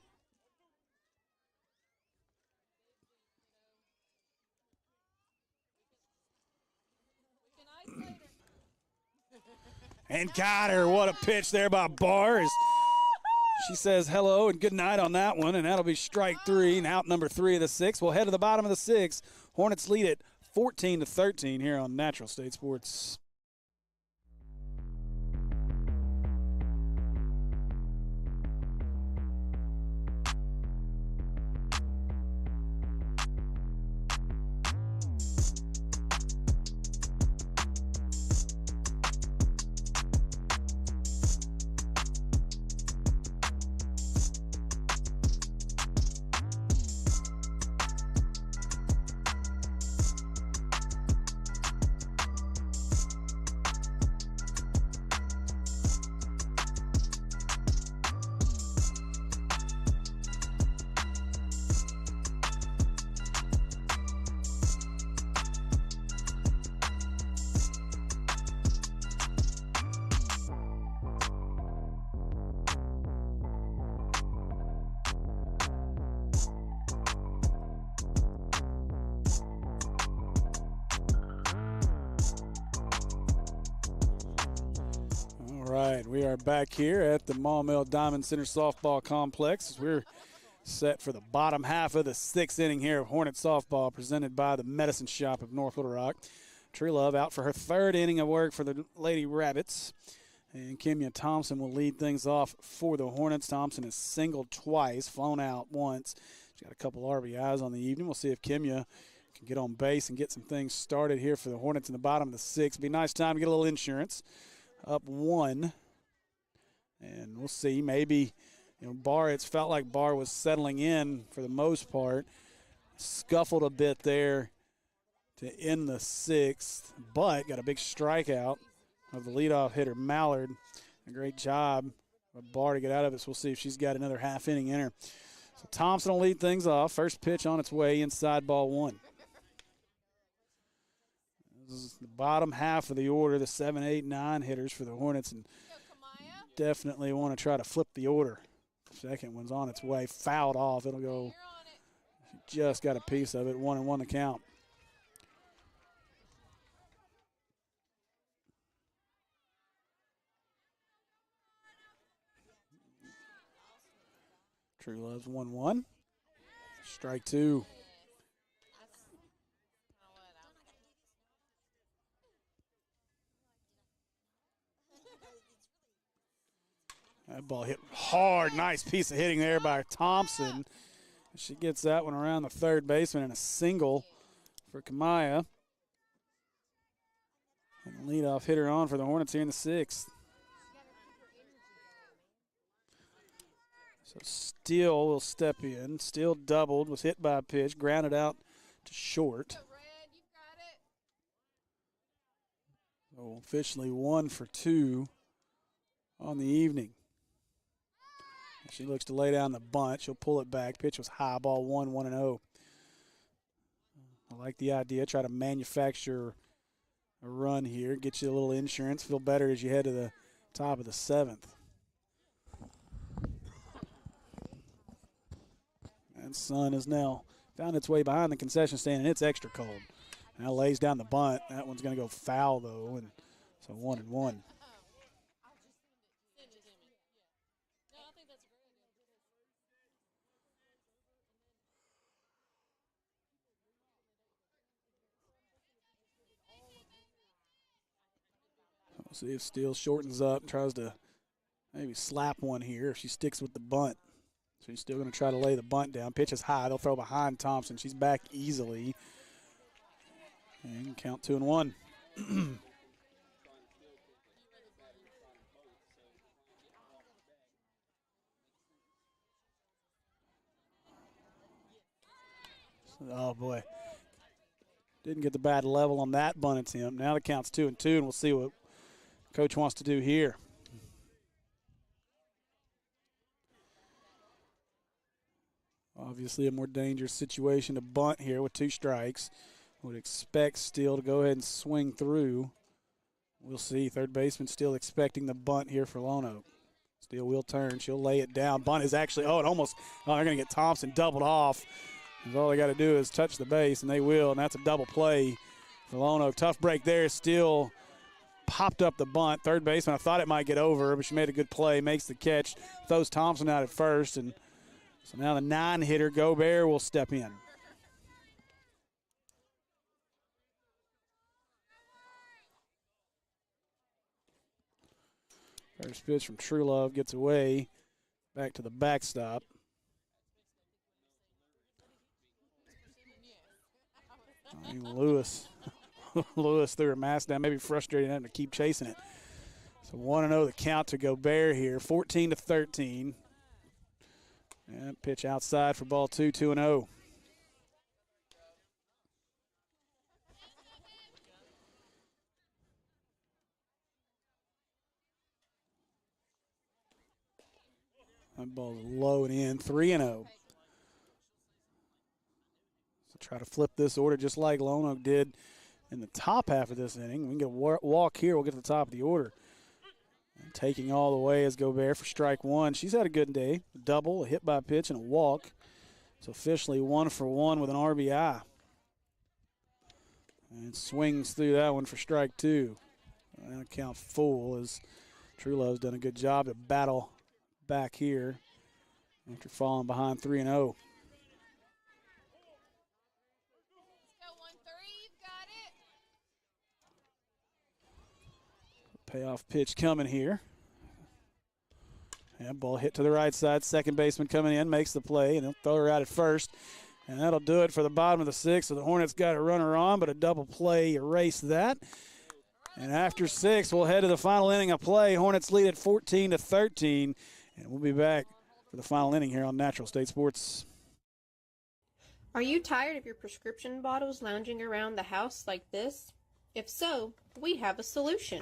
We can isolate her. And got her. What a pitch there by Barr. She says hello and good night on that one, and that'll be strike 3 and out number 3 of the 6th. We'll head to the bottom of the 6th. Hornets lead it 14-13 here on Natural State Sports. right, we are back here at the Maumelle Diamond Center Softball Complex as we're set for the bottom half of the sixth inning here of Hornet Softball presented by the Medicine Shop of North Little Rock. Tree Love out for her third inning of work for the Lady Rabbits And Kimya Thompson will lead things off for the Hornets. Thompson has singled twice, flown out once. She's got a couple RBIs on the evening. We'll see if Kimya can get on base and get some things started here for the Hornets in the bottom of the sixth. Be a nice time to get a little insurance. Up 1. And we'll see. Maybe, Barr, it's felt like Barr was settling in for the most part. Scuffled a bit there to end the sixth, but got a big strikeout of the leadoff hitter, Mallard. A great job of Barr to get out of it, so we'll see if she's got another half inning in her. So Thompson will lead things off. First pitch on its way, inside ball 1. This is the bottom half of the order, the 7, 8, 9 hitters for the Hornets, and definitely want to try to flip the order. Second one's on its way, fouled off. It'll go, just got a piece of it, 1-1 the count. True Love's 1-1. Strike 2. That ball hit hard. Nice piece of hitting there by Thompson. She gets that one around the third baseman and a single for Kamaya. And the leadoff hitter on for the Hornets here in the sixth. So Steele will step in. Steele doubled, was hit by a pitch, grounded out to short. So officially 1 for 2 on the evening. She looks to lay down the bunt. She'll pull it back. Pitch was high, ball 1, 1-0. I like the idea. Try to manufacture a run here. Get you a little insurance. Feel better as you head to the top of the seventh. And Sun has now found its way behind the concession stand, and it's extra cold. Now lays down the bunt. That one's going to go foul, though, and so 1-1. We'll see if Steele shortens up and tries to maybe slap one here if she sticks with the bunt. So he's still going to try to lay the bunt down. Pitch is high. They'll throw behind Thompson. She's back easily. And count 2-1. Oh, boy. Didn't get the bad level on that bunt attempt. Now the count's 2-2, and we'll see what Coach wants to do here. Obviously a more dangerous situation to bunt here with 2 strikes. Would expect Steele to go ahead and swing through. We'll see. Third baseman still expecting the bunt here for Lonoke. Steele will turn. She'll lay it down. Bunt is actually, they're going to get Thompson doubled off. And all they got to do is touch the base, and they will, and that's a double play for Lonoke. Tough break there. Steele popped up the bunt. Third baseman, I thought it might get over, but she made a good play, makes the catch, throws Thompson out at first, and so now the 9-hitter, Gobert, will step in. First pitch from True Love gets away, back to the backstop. Lewis threw her mask down, maybe frustrated having to keep chasing it. So 1-0 the count to Gobert here, 14-13. And pitch outside for ball 2, 2-0. That ball's low and in, 3-0. So try to flip this order just like Lonoke did in the top half of this inning. We can get a walk here. We'll get to the top of the order. And taking all the way is Gobert for strike 1. She's had a good day. A double, a hit by pitch, and a walk. So officially 1 for 1 with an RBI. And swings through that one for strike 2. And count full as True Love's done a good job to battle back here after falling behind 3-0. Payoff pitch coming here. And ball hit to the right side. Second baseman coming in, makes the play, and he'll throw her out at first. And that'll do it for the bottom of the sixth. So the Hornets got a runner on, but a double play erased that. And after 6, we'll head to the final inning of play. Hornets lead at 14-13. And we'll be back for the final inning here on Natural State Sports. Are you tired of your prescription bottles lounging around the house like this? If so, we have a solution.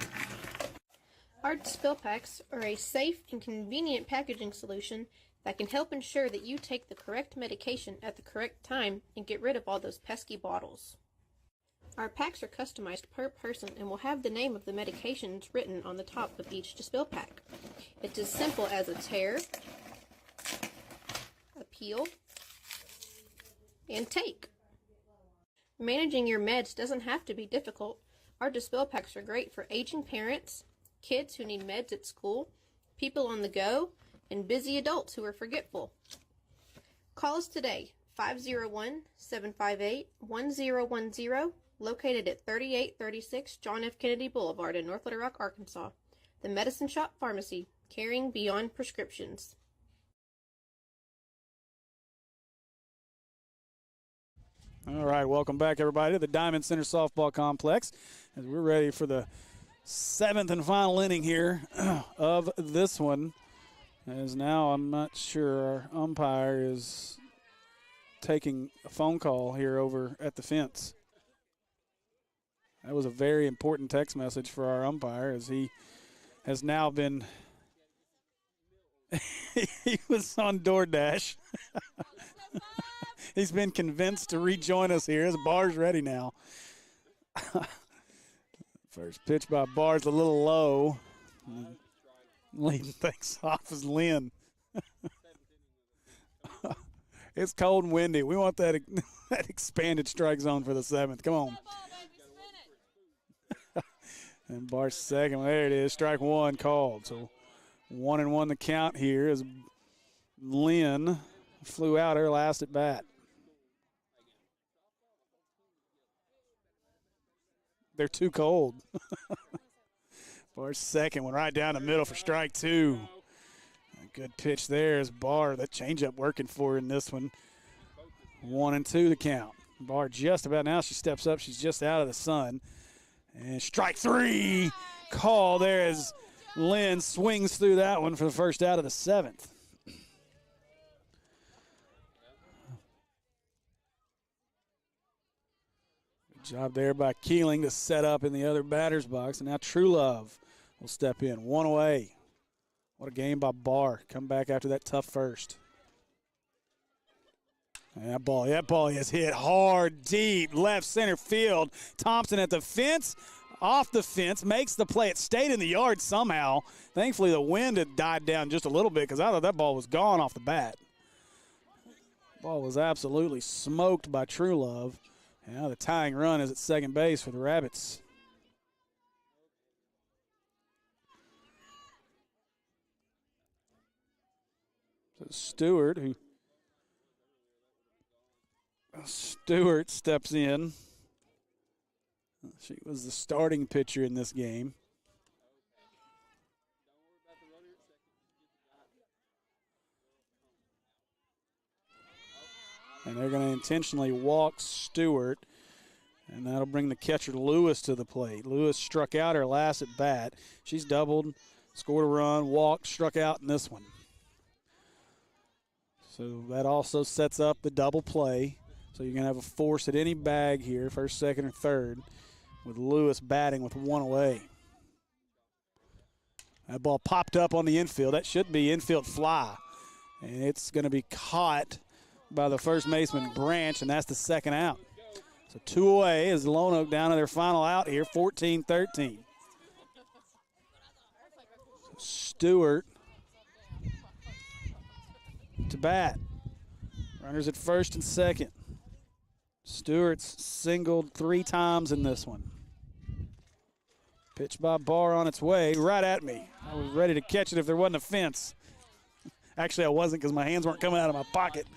Our spill packs are a safe and convenient packaging solution that can help ensure that you take the correct medication at the correct time and get rid of all those pesky bottles. Our packs are customized per person and will have the name of the medications written on the top of each spill pack. It's as simple as a tear, a peel, and take. Managing your meds doesn't have to be difficult. Our dispel packs are great for aging parents, kids who need meds at school, people on the go, and busy adults who are forgetful. Call us today, 501-758-1010, located at 3836 John F. Kennedy Boulevard in North Little Rock, Arkansas. The Medicine Shop Pharmacy, caring beyond prescriptions. All right, welcome back, everybody, to the Diamond Center Softball Complex as we're ready for the 7th and final inning here of this one. As now I'm not sure our umpire is taking a phone call here over at the fence. That was a very important text message for our umpire as he has now been he was on DoorDash. He's been convinced to rejoin us here. His bar's ready now. First pitch by Bar's a little low. Leading things off is Lynn. It's cold and windy. We want that expanded strike zone for the 7th. Come on. And Bar's second. There it is. Strike 1 called. So 1-1 the count here as Lynn flew out her last at bat. They're too cold. Bar's second one right down the middle for strike 2. A good pitch there is Bar. That changeup working for her in this one. 1-2 the count. Bar just about now. She steps up. She's just out of the sun. And strike 3 call there as Lynn swings through that one for the first out of the 7th. Job there by Keeling to set up in the other batter's box. And now True Love will step in. 1 away. What a game by Barr. Come back after that tough first. And that ball is hit hard, deep, left center field. Thompson at the fence, off the fence, makes the play. It stayed in the yard somehow. Thankfully, the wind had died down just a little bit because I thought that ball was gone off the bat. Ball was absolutely smoked by True Love. And now the tying run is at second base for the Rabbits. So Stewart steps in. She was the starting pitcher in this game. And they're going to intentionally walk Stewart, and that'll bring the catcher Lewis to the plate. Lewis struck out her last at bat. She's doubled, scored a run, walked, struck out in this one. So that also sets up the double play. So you're going to have a force at any bag here, first, second, or third, with Lewis batting with 1 away. That ball popped up on the infield. That should be infield fly. And it's going to be caught by the first baseman, Branch, and that's the second out. So 2 away as Lonoke down to their final out here, 14-13. Stewart to bat. Runners at first and second. Stewart's singled 3 times in this one. Pitch by Barr on its way, right at me. I was ready to catch it if there wasn't a fence. Actually, I wasn't because my hands weren't coming out of my pocket.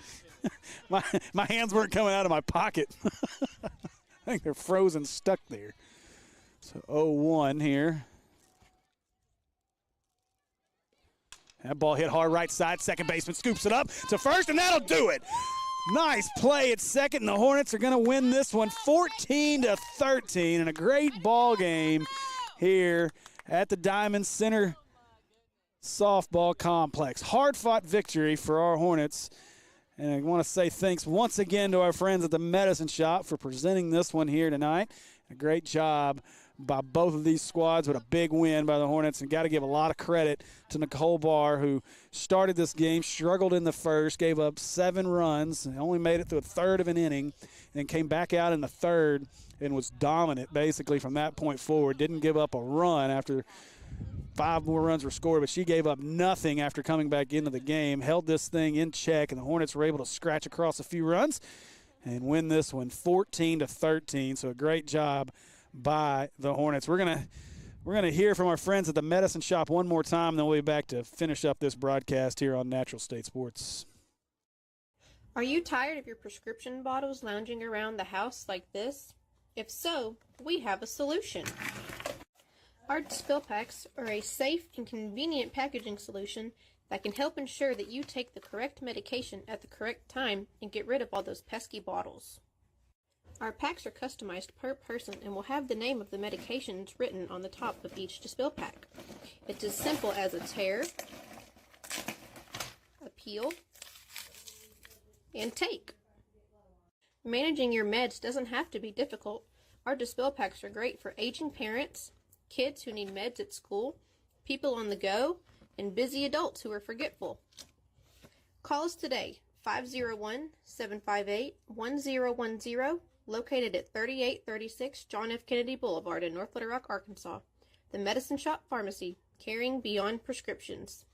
my hands weren't coming out of my pocket. I think they're frozen stuck there. So 0-1 here. That ball hit hard right side. Second baseman scoops it up to first, and that'll do it. Nice play at second, and the Hornets are going to win this one 14-13 in a great ball game here at the Diamond Center Softball Complex. Hard-fought victory for our Hornets. And I want to say thanks once again to our friends at the Medicine Shop for presenting this one here tonight. A great job by both of these squads with a big win by the Hornets. And got to give a lot of credit to Nicole Barr, who started this game, struggled in the first, gave up 7 runs, and only made it through a third of an inning, and then came back out in the third and was dominant basically from that point forward. Didn't give up a run after 5 more runs were scored, but she gave up nothing after coming back into the game, held this thing in check, and the Hornets were able to scratch across a few runs and win this one 14-13. So a great job by the Hornets. We're gonna hear from our friends at the Medicine Shop one more time, and then we'll be back to finish up this broadcast here on Natural State Sports. Are you tired of your prescription bottles lounging around the house like this? If so, we have a solution. Our spill packs are a safe and convenient packaging solution that can help ensure that you take the correct medication at the correct time and get rid of all those pesky bottles. Our packs are customized per person and will have the name of the medications written on the top of each spill pack. It's as simple as a tear, a peel, and take. Managing your meds doesn't have to be difficult. Our dispel packs are great for aging parents, kids who need meds at school, people on the go, and busy adults who are forgetful. Call us today, 501-758-1010, located at 3836 John F. Kennedy Boulevard in North Little Rock, Arkansas. The Medicine Shop Pharmacy, caring beyond prescriptions.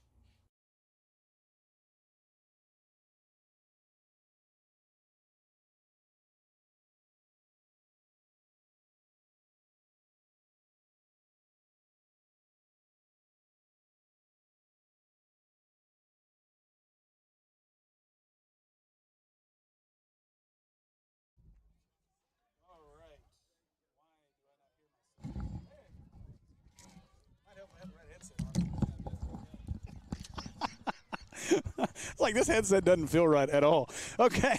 It's like this headset doesn't feel right at all. Okay.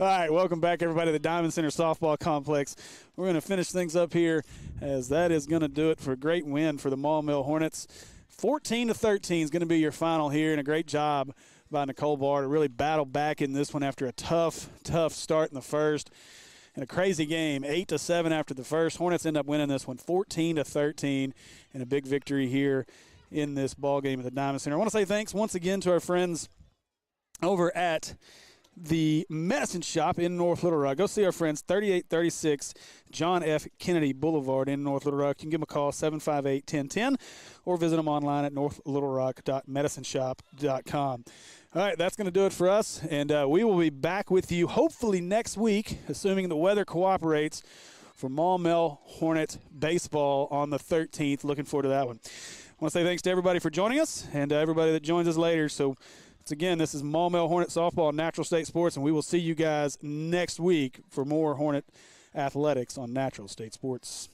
All right, welcome back, everybody, to the Diamond Center Softball Complex. We're going to finish things up here, as that is going to do it for a great win for the Maumelle Hornets. 14-13 is going to be your final here, and a great job by Nicole Barr to really battle back in this one after a tough start in the first. And a crazy game, 8-7 after the first. Hornets end up winning this one 14-13, and a big victory here in this ball game at the Diamond Center. I want to say thanks once again to our friends over at the Medicine Shop in North Little Rock. Go see our friends, 3836 John F. Kennedy Boulevard in North Little Rock. You can give them a call, 758-1010, or visit them online at northlittlerock.medicineshop.com. All right, that's going to do it for us, and we will be back with you hopefully next week, assuming the weather cooperates, for Maumelle Hornet baseball on the 13th. Looking forward to that one. I want to say thanks to everybody for joining us, and everybody that joins us later. So, once again, this is Maumelle Hornet Softball on Natural State Sports, and we will see you guys next week for more Hornet athletics on Natural State Sports.